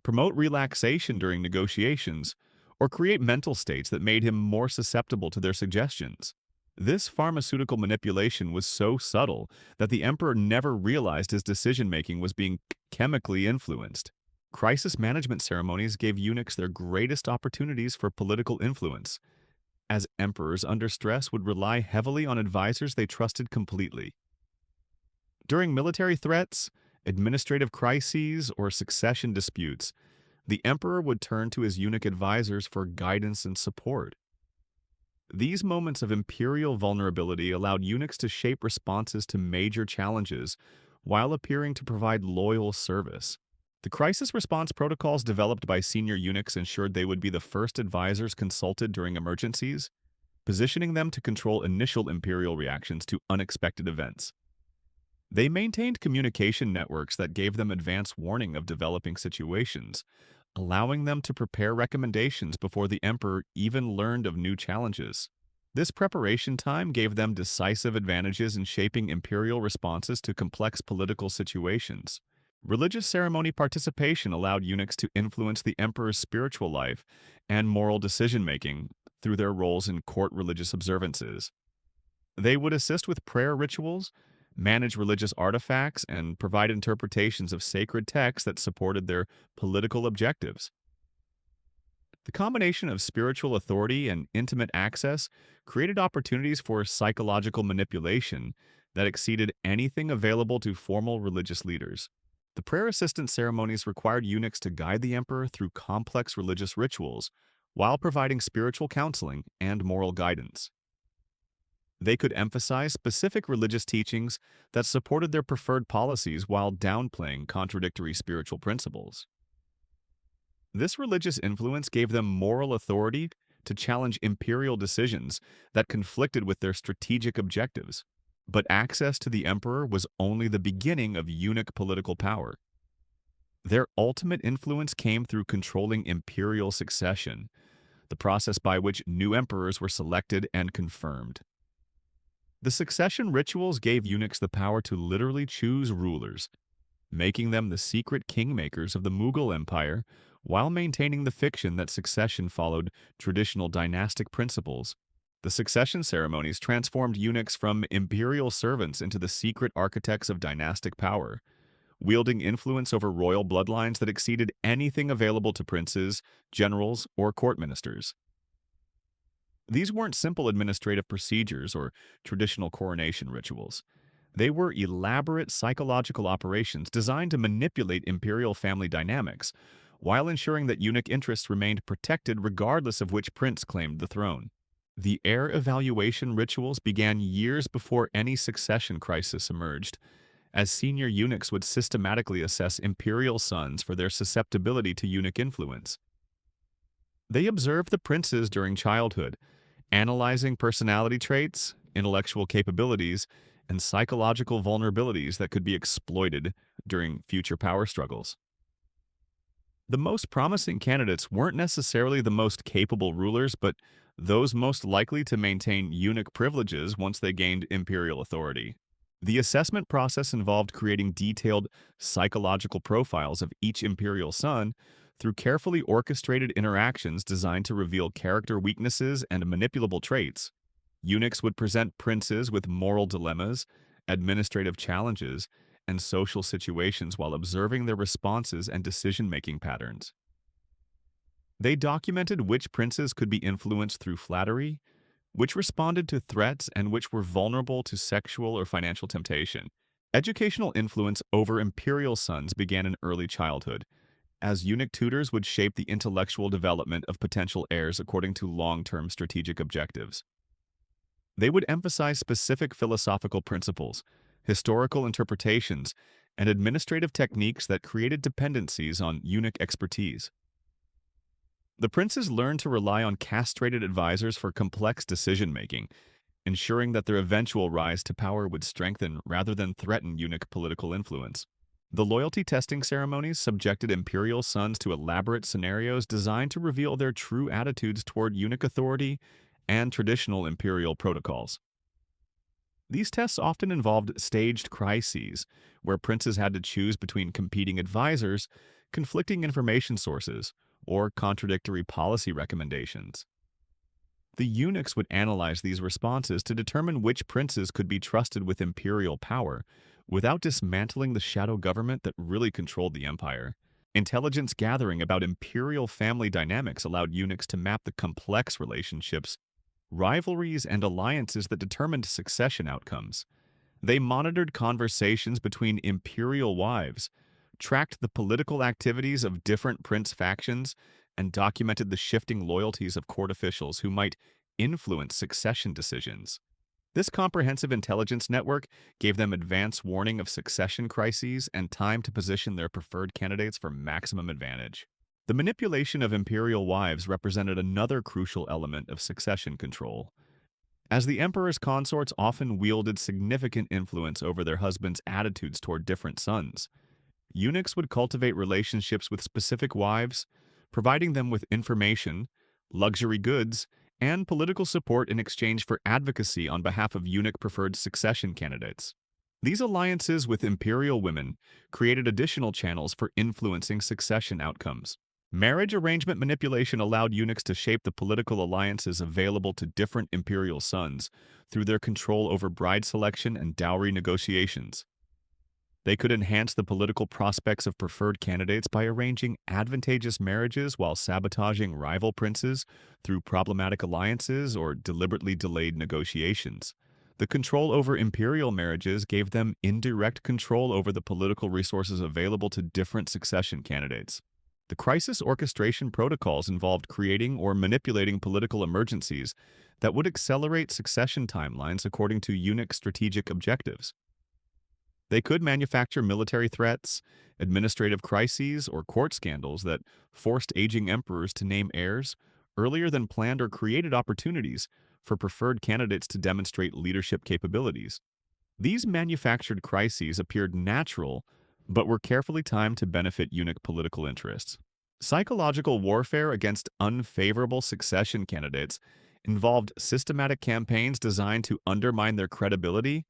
promote relaxation during negotiations, or create mental states that made him more susceptible to their suggestions. This pharmaceutical manipulation was so subtle that the emperor never realized his decision-making was being chemically influenced. Crisis management ceremonies gave eunuchs their greatest opportunities for political influence, as emperors under stress would rely heavily on advisors they trusted completely. During military threats, administrative crises, or succession disputes, the emperor would turn to his eunuch advisors for guidance and support. These moments of imperial vulnerability allowed eunuchs to shape responses to major challenges while appearing to provide loyal service. The crisis response protocols developed by senior eunuchs ensured they would be the first advisors consulted during emergencies, positioning them to control initial imperial reactions to unexpected events. They maintained communication networks that gave them advance warning of developing situations, allowing them to prepare recommendations before the emperor even learned of new challenges. This preparation time gave them decisive advantages in shaping imperial responses to complex political situations. Religious ceremony participation allowed eunuchs to influence the emperor's spiritual life and moral decision-making through their roles in court religious observances. They would assist with prayer rituals, manage religious artifacts, and provide interpretations of sacred texts that supported their political objectives. The combination of spiritual authority and intimate access created opportunities for psychological manipulation that exceeded anything available to formal religious leaders. The prayer assistance ceremonies required eunuchs to guide the emperor through complex religious rituals while providing spiritual counseling and moral guidance. They could emphasize specific religious teachings that supported their preferred policies while downplaying contradictory spiritual principles. This religious influence gave them moral authority to challenge imperial decisions that conflicted with their strategic objectives. But access to the emperor was only the beginning of eunuch political power. Their ultimate influence came through controlling imperial succession, the process by which new emperors were selected and confirmed. The succession rituals gave eunuchs the power to literally choose rulers, making them the secret kingmakers of the Mughal Empire while maintaining the fiction that succession followed traditional dynastic principles. The succession ceremonies transformed eunuchs from imperial servants into the secret architects of dynastic power, wielding influence over royal bloodlines that exceeded anything available to princes, generals, or court ministers. These weren't simple administrative procedures or traditional coronation rituals. They were elaborate psychological operations designed to manipulate imperial family dynamics, while ensuring that eunuch interests remained protected regardless of which prince claimed the throne. The heir evaluation rituals began years before any succession crisis emerged, as senior eunuchs would systematically assess imperial sons for their susceptibility to eunuch influence. They observed the princes during childhood, analyzing personality traits, intellectual capabilities, and psychological vulnerabilities that could be exploited during future power struggles. The most promising candidates weren't necessarily the most capable rulers, but those most likely to maintain eunuch privileges once they gained imperial authority. The assessment process involved creating detailed psychological profiles of each imperial son through carefully orchestrated interactions designed to reveal character weaknesses and manipulable traits. Eunuchs would present princes with moral dilemmas, administrative challenges, and social situations while observing their responses and decision-making patterns. They documented which princes could be influenced through flattery, which responded to threats, and which were vulnerable to sexual or financial temptation. Educational influence over imperial sons began in early childhood, as eunuch tutors would shape the intellectual development of potential heirs according to long-term strategic objectives. They would emphasize specific philosophical principles, historical interpretations, and administrative techniques that created dependencies on eunuch expertise. The princes learned to rely on castrated advisors for complex decision-making, ensuring that their eventual rise to power would strengthen rather than threaten eunuch political influence. The loyalty testing ceremonies subjected imperial sons to elaborate scenarios designed to reveal their true attitudes toward eunuch authority and traditional imperial protocols. These tests often involved staged crises, where princes had to choose between competing advisors, conflicting information sources, or contradictory policy recommendations. The eunuchs would analyze these responses to determine which princes could be trusted with imperial power without dismantling the shadow government that really controlled the empire. Intelligence gathering about imperial family dynamics allowed eunuchs to map the complex relationships, rivalries, and alliances that determined succession outcomes. They monitored conversations between imperial wives, tracked the political activities of different prince factions, and documented the shifting loyalties of court officials who might influence succession decisions. This comprehensive intelligence network gave them advance warning of succession crises and time to position their preferred candidates for maximum advantage. The manipulation of imperial wives represented another crucial element of succession control, as the emperor's consorts often wielded significant influence over their husbands' attitudes toward different sons. Eunuchs would cultivate relationships with specific wives, providing them with information, luxury goods, and political support in exchange for advocacy on behalf of eunuch-preferred succession candidates. These alliances with imperial women created additional channels for influencing succession outcomes. Marriage arrangement manipulation allowed eunuchs to shape the political alliances available to different imperial sons through their control over bride selection and dowry negotiations. They could enhance the political prospects of preferred candidates by arranging advantageous marriages while sabotaging rival princes through problematic alliances or deliberately delayed negotiations. The control over imperial marriages gave them indirect control over the political resources available to different succession candidates. The crisis orchestration protocols involved creating or manipulating political emergencies that would accelerate succession timelines according to eunuch strategic objectives. They could manufacture military threats, administrative crises, or court scandals that forced aging emperors to name heirs earlier than planned or created opportunities for preferred candidates to demonstrate leadership capabilities. These manufactured crises appeared natural, but were carefully timed to benefit eunuch political interests. Psychological warfare against unfavorable succession candidates involved systematic campaigns designed to undermine their credibility,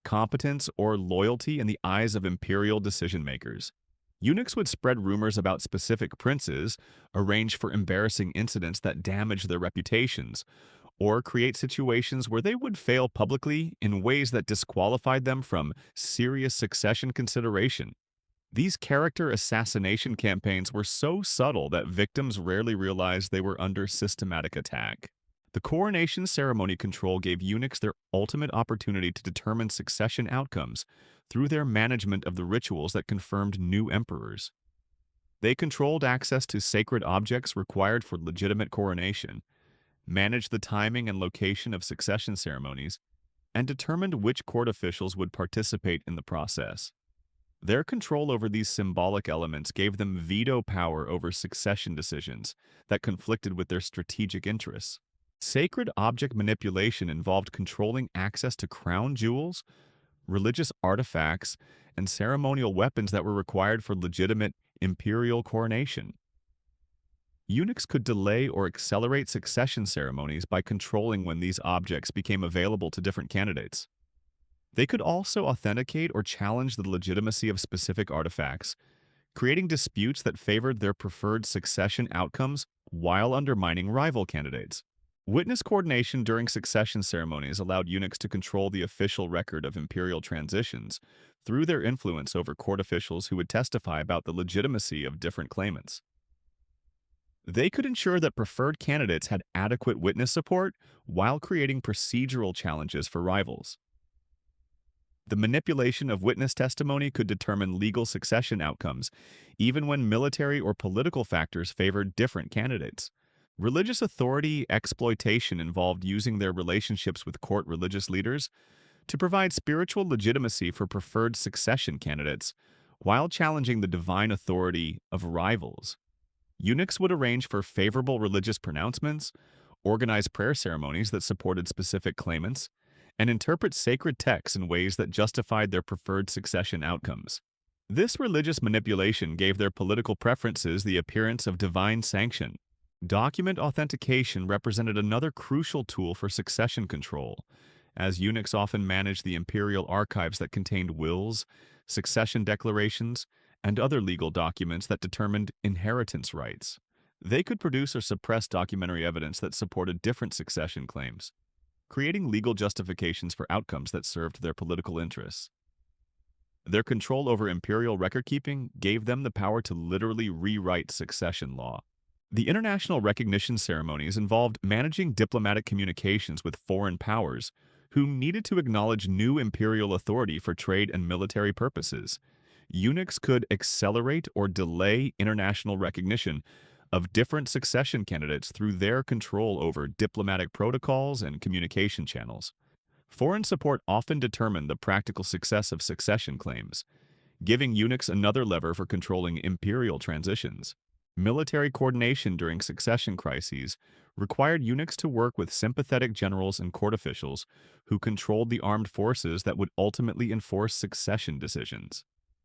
competence, or loyalty in the eyes of imperial decision-makers. Eunuchs would spread rumors about specific princes, arrange for embarrassing incidents that damage their reputations, or create situations where they would fail publicly in ways that disqualified them from serious succession consideration. These character assassination campaigns were so subtle that victims rarely realized they were under systematic attack. The coronation ceremony control gave eunuchs their ultimate opportunity to determine succession outcomes through their management of the rituals that confirmed new emperors. They controlled access to sacred objects required for legitimate coronation, managed the timing and location of succession ceremonies, and determined which court officials would participate in the process. Their control over these symbolic elements gave them veto power over succession decisions that conflicted with their strategic interests. Sacred object manipulation involved controlling access to crown jewels, religious artifacts, and ceremonial weapons that were required for legitimate imperial coronation. Eunuchs could delay or accelerate succession ceremonies by controlling when these objects became available to different candidates. They could also authenticate or challenge the legitimacy of specific artifacts, creating disputes that favored their preferred succession outcomes while undermining rival candidates. Witness coordination during succession ceremonies allowed eunuchs to control the official record of imperial transitions through their influence over court officials who would testify about the legitimacy of different claimants. They could ensure that preferred candidates had adequate witness support while creating procedural challenges for rivals. The manipulation of witness testimony could determine legal succession outcomes, even when military or political factors favored different candidates. Religious authority exploitation involved using their relationships with court religious leaders to provide spiritual legitimacy for preferred succession candidates, while challenging the divine authority of rivals. Eunuchs would arrange for favorable religious pronouncements, organize prayer ceremonies that supported specific claimants, and interpret sacred texts in ways that justified their preferred succession outcomes. This religious manipulation gave their political preferences the appearance of divine sanction. Document authentication represented another crucial tool for succession control, as eunuchs often managed the imperial archives that contained wills, succession declarations, and other legal documents that determined inheritance rights. They could produce or suppress documentary evidence that supported different succession claims, creating legal justifications for outcomes that served their political interests. Their control over imperial record-keeping gave them the power to literally rewrite succession law. The international recognition ceremonies involved managing diplomatic communications with foreign powers who needed to acknowledge new imperial authority for trade and military purposes. Eunuchs could accelerate or delay international recognition of different succession candidates through their control over diplomatic protocols and communication channels. Foreign support often determined the practical success of succession claims, giving eunuchs another lever for controlling imperial transitions. Military coordination during succession crises required eunuchs to work with sympathetic generals and court officials who controlled the armed forces that would ultimately enforce succession decisions.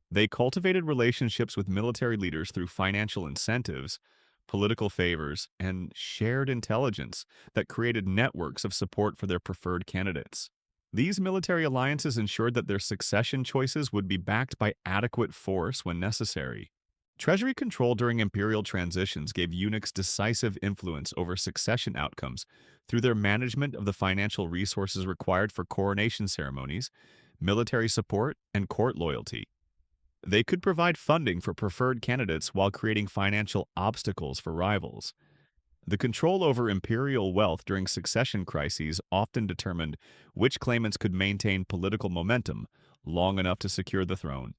They cultivated relationships with military leaders through financial incentives, political favors, and shared intelligence that created networks of support for their preferred candidates. These military alliances ensured that their succession choices would be backed by adequate force when necessary. Treasury control during imperial transitions gave eunuchs decisive influence over succession outcomes through their management of the financial resources required for coronation ceremonies, military support, and court loyalty. They could provide funding for preferred candidates while creating financial obstacles for rivals. The control over imperial wealth during succession crises often determined which claimants could maintain political momentum long enough to secure the throne.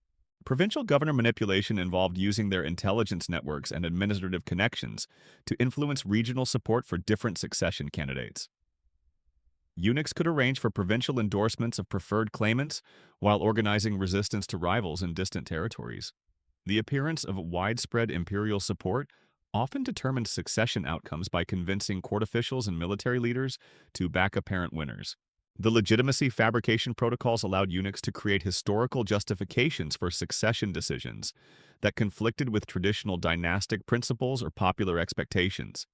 Provincial governor manipulation involved using their intelligence networks and administrative connections to influence regional support for different succession candidates. Eunuchs could arrange for provincial endorsements of preferred claimants while organizing resistance to rivals in distant territories. The appearance of widespread imperial support often determined succession outcomes by convincing court officials and military leaders to back apparent winners. The legitimacy fabrication protocols allowed eunuchs to create historical justifications for succession decisions that conflicted with traditional dynastic principles or popular expectations.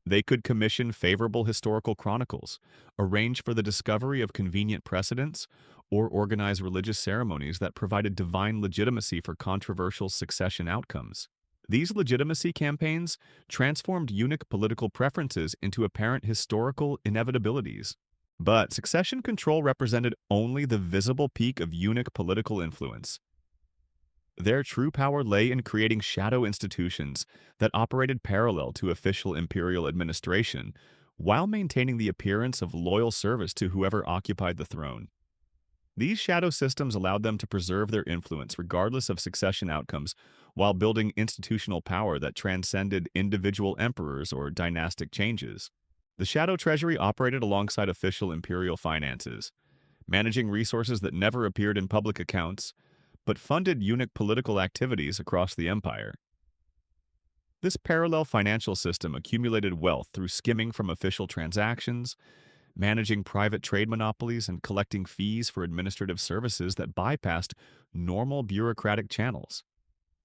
They could commission favorable historical chronicles, arrange for the discovery of convenient precedents, or organize religious ceremonies that provided divine legitimacy for controversial succession outcomes. These legitimacy campaigns transformed eunuch political preferences into apparent historical inevitabilities. But succession control represented only the visible peak of eunuch political influence. Their true power lay in creating shadow institutions that operated parallel to official imperial administration, while maintaining the appearance of loyal service to whoever occupied the throne. These shadow systems allowed them to preserve their influence regardless of succession outcomes, while building institutional power that transcended individual emperors or dynastic changes. The shadow treasury operated alongside official imperial finances, managing resources that never appeared in public accounts, but funded eunuch political activities across the empire. This parallel financial system accumulated wealth through skimming from official transactions, managing private trade monopolies, and collecting fees for administrative services that bypassed normal bureaucratic channels.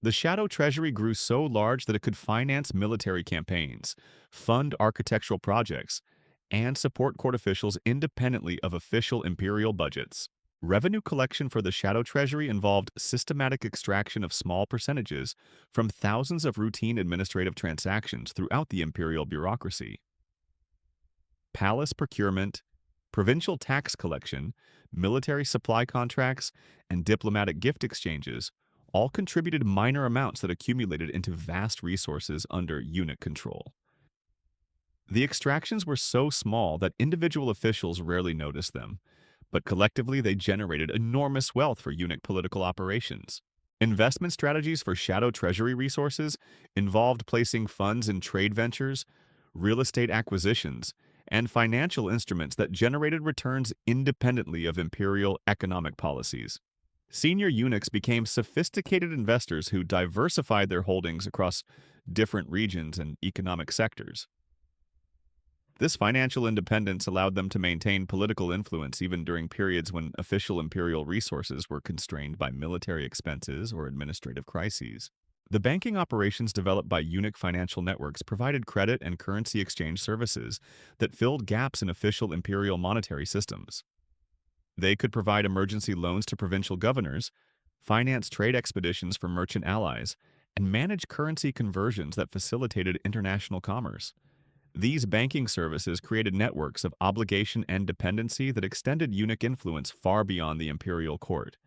The shadow treasury grew so large that it could finance military campaigns, fund architectural projects, and support court officials independently of official imperial budgets. Revenue collection for the shadow treasury involved systematic extraction of small percentages from thousands of routine administrative transactions throughout the imperial bureaucracy. Palace procurement, provincial tax collection, military supply contracts, and diplomatic gift exchanges all contributed minor amounts that accumulated into vast resources under eunuch control. The extractions were so small that individual officials rarely noticed them, but collectively they generated enormous wealth for eunuch political operations. Investment strategies for shadow treasury resources involved placing funds in trade ventures, real estate acquisitions, and financial instruments that generated returns independently of imperial economic policies. Senior eunuchs became sophisticated investors who diversified their holdings across different regions and economic sectors. This financial independence allowed them to maintain political influence even during periods when official imperial resources were constrained by military expenses or administrative crises. The banking operations developed by eunuch financial networks provided credit and currency exchange services that filled gaps in official imperial monetary systems. They could provide emergency loans to provincial governors, finance trade expeditions for merchant allies, and manage currency conversions that facilitated international commerce. These banking services created networks of obligation and dependency that extended eunuch influence far beyond the imperial court.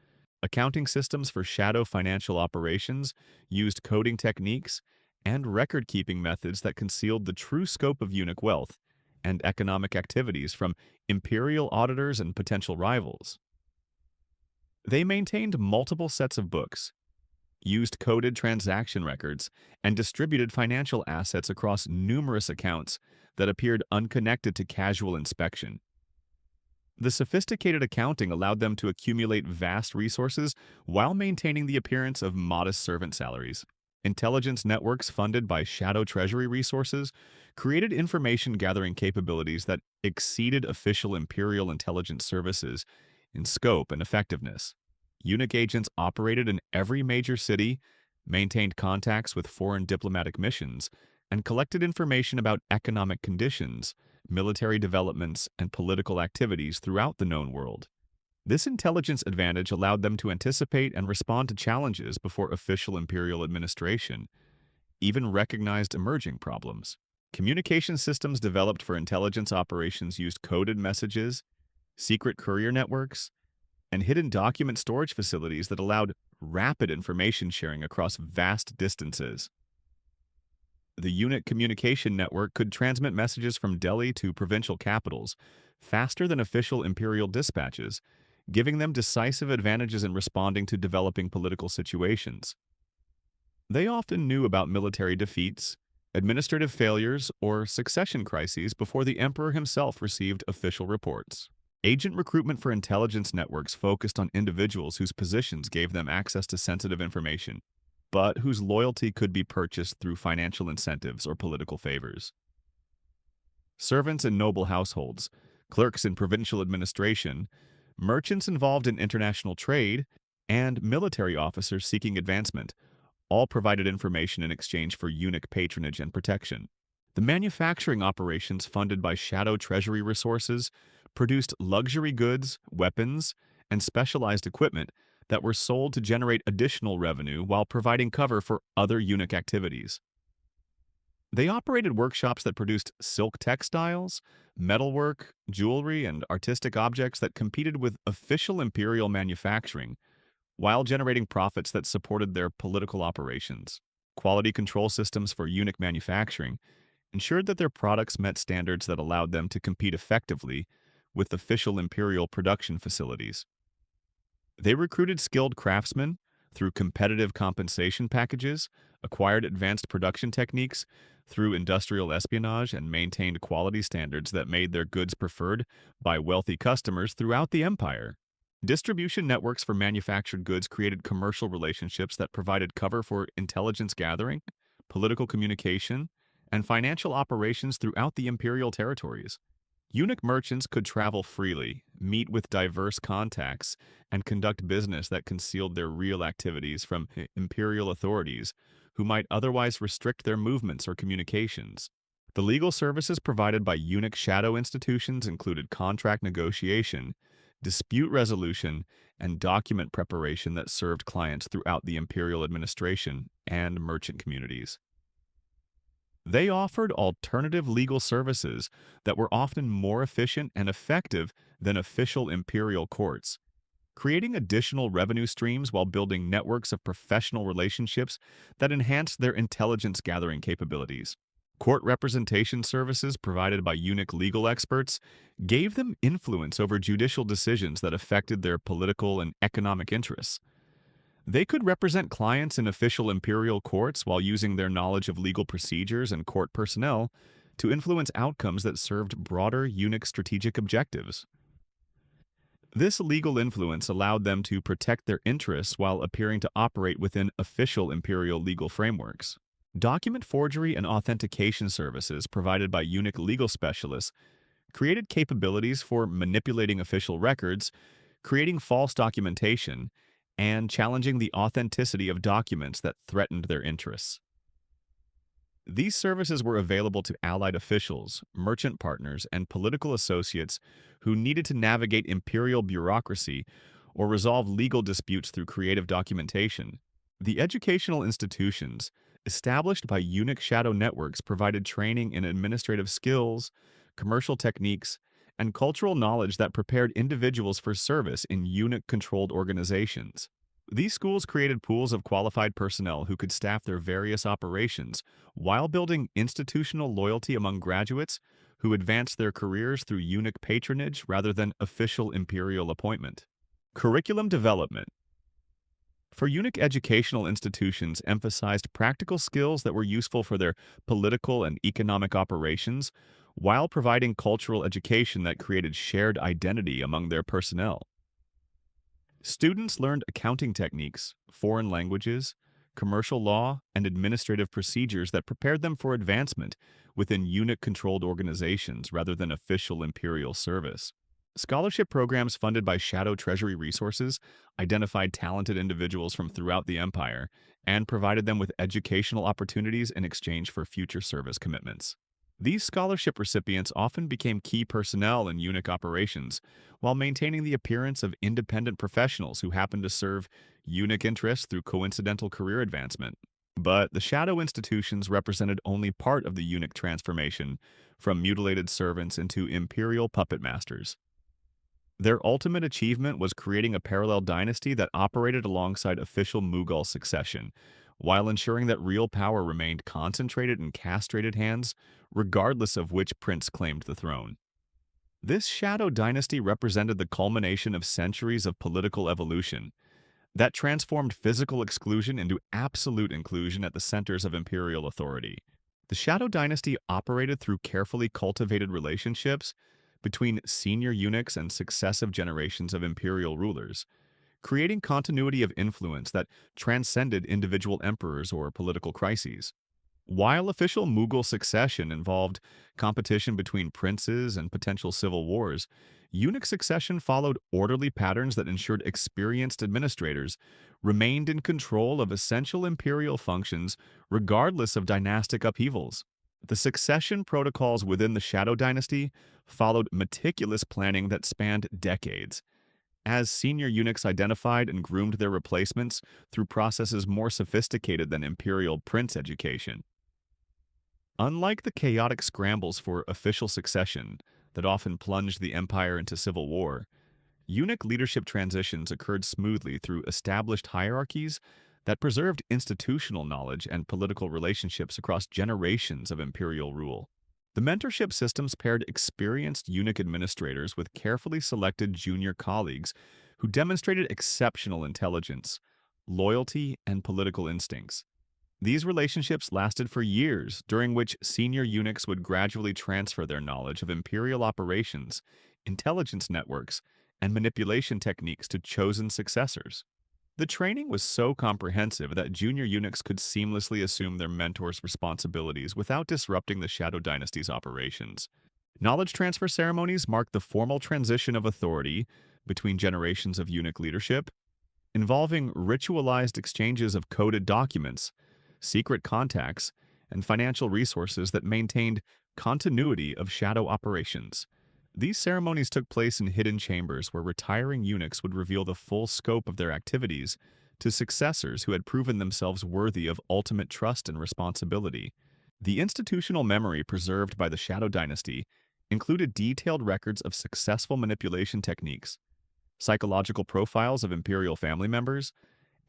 Accounting systems for shadow financial operations used coding techniques and record-keeping methods that concealed the true scope of eunuch wealth and economic activities from imperial auditors and potential rivals. They maintained multiple sets of books, used coded transaction records, and distributed financial assets across numerous accounts that appeared unconnected to casual inspection. The sophisticated accounting allowed them to accumulate vast resources while maintaining the appearance of modest servant salaries. Intelligence networks funded by shadow treasury resources created information gathering capabilities that exceeded official imperial intelligence services in scope and effectiveness. Eunuch agents operated in every major city, maintained contacts with foreign diplomatic missions, and collected information about economic conditions, military developments, and political activities throughout the known world. This intelligence advantage allowed them to anticipate and respond to challenges before official imperial administration even recognized emerging problems. Communication systems developed for intelligence operations used coded messages, secret courier networks, and hidden document storage facilities that allowed rapid information sharing across vast distances. The eunuch communication network could transmit messages from Delhi to provincial capitals faster than official imperial dispatches, giving them decisive advantages in responding to developing political situations. They often knew about military defeats, administrative failures, or succession crises before the emperor himself received official reports. Agent recruitment for intelligence networks focused on individuals whose positions gave them access to sensitive information, but whose loyalty could be purchased through financial incentives or political favors. Servants in noble households, clerks in provincial administration, merchants involved in international trade, and military officers seeking advancement all provided information in exchange for eunuch patronage and protection. The manufacturing operations funded by shadow treasury resources produced luxury goods, weapons, and specialized equipment that were sold to generate additional revenue while providing cover for other eunuch activities. They operated workshops that produced silk textiles, metalwork, jewelry, and artistic objects that competed with official imperial manufacturing, while generating profits that supported their political operations. Quality control systems for eunuch manufacturing ensured that their products met standards that allowed them to compete effectively with official imperial production facilities. They recruited skilled craftsmen through competitive compensation packages, acquired advanced production techniques through industrial espionage, and maintained quality standards that made their goods preferred by wealthy customers throughout the empire. Distribution networks for manufactured goods created commercial relationships that provided cover for intelligence gathering, political communication, and financial operations throughout the imperial territories. Eunuch merchants could travel freely, meet with diverse contacts, and conduct business that concealed their real activities from imperial authorities who might otherwise restrict their movements or communications. The legal services provided by eunuch shadow institutions included contract negotiation, dispute resolution, and document preparation that served clients throughout the imperial administration and merchant communities. They offered alternative legal services that were often more efficient and effective than official imperial courts, creating additional revenue streams while building networks of professional relationships that enhanced their intelligence gathering capabilities. Court representation services provided by eunuch legal experts gave them influence over judicial decisions that affected their political and economic interests. They could represent clients in official imperial courts while using their knowledge of legal procedures and court personnel to influence outcomes that served broader eunuch strategic objectives. This legal influence allowed them to protect their interests while appearing to operate within official imperial legal frameworks. Document forgery and authentication services provided by eunuch legal specialists created capabilities for manipulating official records, creating false documentation, and challenging the authenticity of documents that threatened their interests. These services were available to allied officials, merchant partners, and political associates who needed to navigate imperial bureaucracy or resolve legal disputes through creative documentation. The educational institutions, established by eunuch shadow networks, provided training in administrative skills, commercial techniques, and cultural knowledge that prepared individuals for service in eunuch-controlled organizations. These schools created pools of qualified personnel who could staff their various operations while building institutional loyalty among graduates who advanced their careers through eunuch patronage rather than official imperial appointment. Curriculum development. For eunuch educational institutions emphasized practical skills that were useful for their political and economic operations while providing cultural education that created shared identity among their personnel. Students learned accounting techniques, foreign languages, commercial law, and administrative procedures that prepared them for advancement within eunuch-controlled organizations rather than official imperial service. Scholarship programs funded by Shadow Treasury Resources identified talented individuals from throughout the empire and provided them with educational opportunities in exchange for future service commitments. These scholarship recipients often became key personnel in eunuch operations, while maintaining the appearance of independent professionals who happened to serve eunuch interests through coincidental career advancement. But the shadow institutions represented only part of the eunuch transformation from mutilated servants into imperial puppet masters. Their ultimate achievement was creating a parallel dynasty that operated alongside official Mughal succession, while ensuring that real power remained concentrated in castrated hands, regardless of which prince claimed the throne. This shadow dynasty represented the culmination of centuries of political evolution that transformed physical exclusion into absolute inclusion at the centers of imperial authority. The shadow dynasty operated through carefully cultivated relationships between senior eunuchs and successive generations of imperial rulers, creating continuity of influence that transcended individual emperors or political crises. While official Mughal succession involved competition between princes and potential civil wars, eunuch succession followed orderly patterns that ensured experienced administrators remained in control of essential imperial functions regardless of dynastic upheavals. The succession protocols within the Shadow Dynasty followed meticulous planning that spanned decades, as senior eunuchs identified and groomed their replacements through processes more sophisticated than imperial prince education. Unlike the chaotic scrambles for official succession that often plunged the empire into civil war, eunuch leadership transitions occurred smoothly through established hierarchies that preserved institutional knowledge and political relationships across generations of imperial rule. The mentorship systems paired experienced eunuch administrators with carefully selected junior colleagues who demonstrated exceptional intelligence, loyalty, and political instincts. These relationships lasted for years, during which senior eunuchs would gradually transfer their knowledge of imperial operations, intelligence networks, and manipulation techniques to chosen successors. The training was so comprehensive that junior eunuchs could seamlessly assume their mentors' responsibilities without disrupting the Shadow Dynasty's operations. Knowledge transfer ceremonies marked the formal transition of authority between generations of eunuch leadership, involving ritualized exchanges of coded documents, secret contacts, and financial resources that maintained continuity of shadow operations. These ceremonies took place in hidden chambers where retiring eunuchs would reveal the full scope of their activities to successors who had proven themselves worthy of ultimate trust and responsibility. The institutional memory preserved by the Shadow Dynasty included detailed records of successful manipulation techniques, psychological profiles of imperial family members,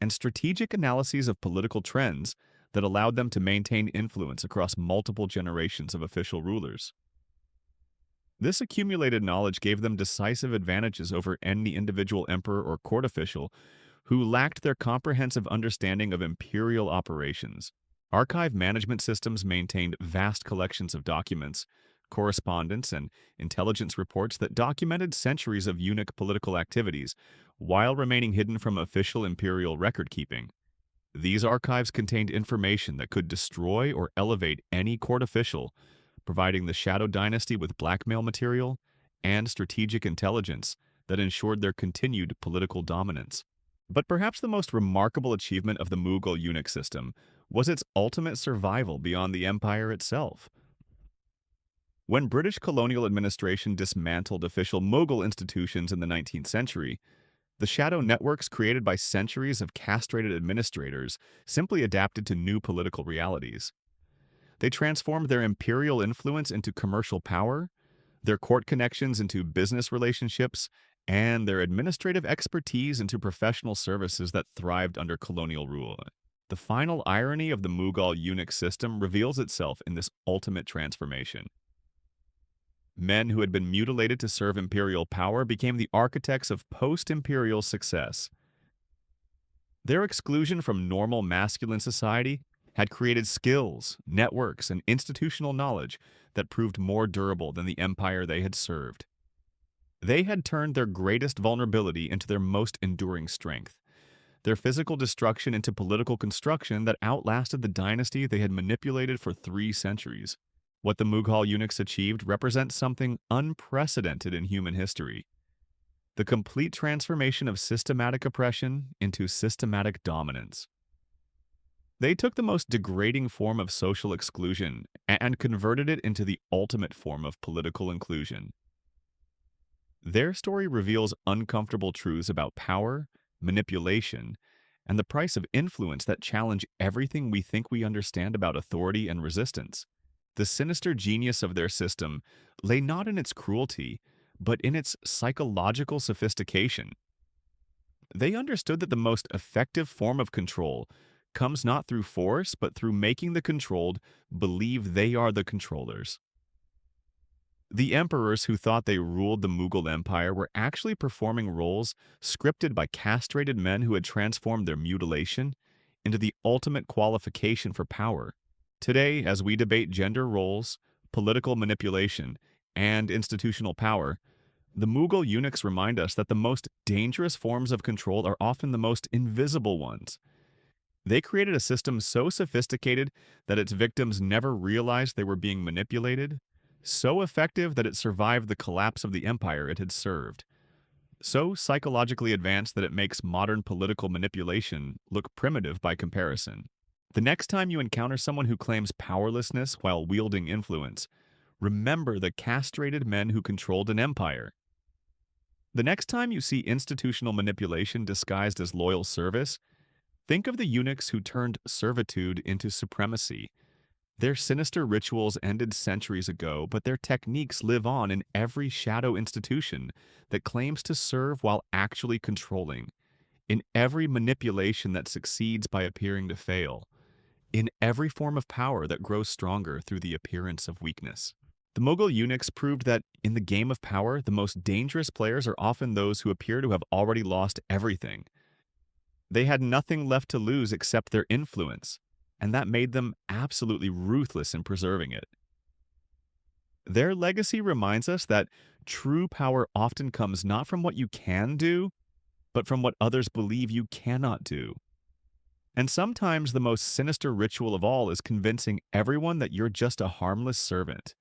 and strategic analyses of political trends that allowed them to maintain influence across multiple generations of official rulers. This accumulated knowledge gave them decisive advantages over any individual emperor or court official who lacked their comprehensive understanding of imperial operations. Archive management systems maintained vast collections of documents, correspondence, and intelligence reports that documented centuries of eunuch political activities while remaining hidden from official imperial record-keeping. These archives contained information that could destroy or elevate any court official, providing the Shadow Dynasty with blackmail material and strategic intelligence that ensured their continued political dominance. But perhaps the most remarkable achievement of the Mughal eunuch system was its ultimate survival beyond the empire itself. When British colonial administration dismantled official Mughal institutions in the 19th century, the shadow networks created by centuries of castrated administrators simply adapted to new political realities. They transformed their imperial influence into commercial power, their court connections into business relationships, and their administrative expertise into professional services that thrived under colonial rule. The final irony of the Mughal eunuch system reveals itself in this ultimate transformation. Men who had been mutilated to serve imperial power became the architects of post-imperial success. Their exclusion from normal masculine society had created skills, networks, and institutional knowledge that proved more durable than the empire they had served. They had turned their greatest vulnerability into their most enduring strength, their physical destruction into political construction that outlasted the dynasty they had manipulated for 3 centuries. What the Mughal eunuchs achieved represents something unprecedented in human history: the complete transformation of systematic oppression into systematic dominance. They took the most degrading form of social exclusion and converted it into the ultimate form of political inclusion. Their story reveals uncomfortable truths about power, manipulation, and the price of influence that challenge everything we think we understand about authority and resistance. The sinister genius of their system lay not in its cruelty, but in its psychological sophistication. They understood that the most effective form of control comes not through force, but through making the controlled believe they are the controllers. The emperors who thought they ruled the Mughal Empire were actually performing roles scripted by castrated men who had transformed their mutilation into the ultimate qualification for power. Today, as we debate gender roles, political manipulation, and institutional power, the Mughal eunuchs remind us that the most dangerous forms of control are often the most invisible ones. They created a system so sophisticated that its victims never realized they were being manipulated, so effective that it survived the collapse of the empire it had served, so psychologically advanced that it makes modern political manipulation look primitive by comparison. The next time you encounter someone who claims powerlessness while wielding influence, remember the castrated men who controlled an empire. The next time you see institutional manipulation disguised as loyal service, think of the eunuchs who turned servitude into supremacy. Their sinister rituals ended centuries ago, but their techniques live on in every shadow institution that claims to serve while actually controlling, in every manipulation that succeeds by appearing to fail, in every form of power that grows stronger through the appearance of weakness. The Mughal eunuchs proved that, in the game of power, the most dangerous players are often those who appear to have already lost everything. They had nothing left to lose except their influence, and that made them absolutely ruthless in preserving it. Their legacy reminds us that true power often comes not from what you can do, but from what others believe you cannot do. And sometimes the most sinister ritual of all is convincing everyone that you're just a harmless servant,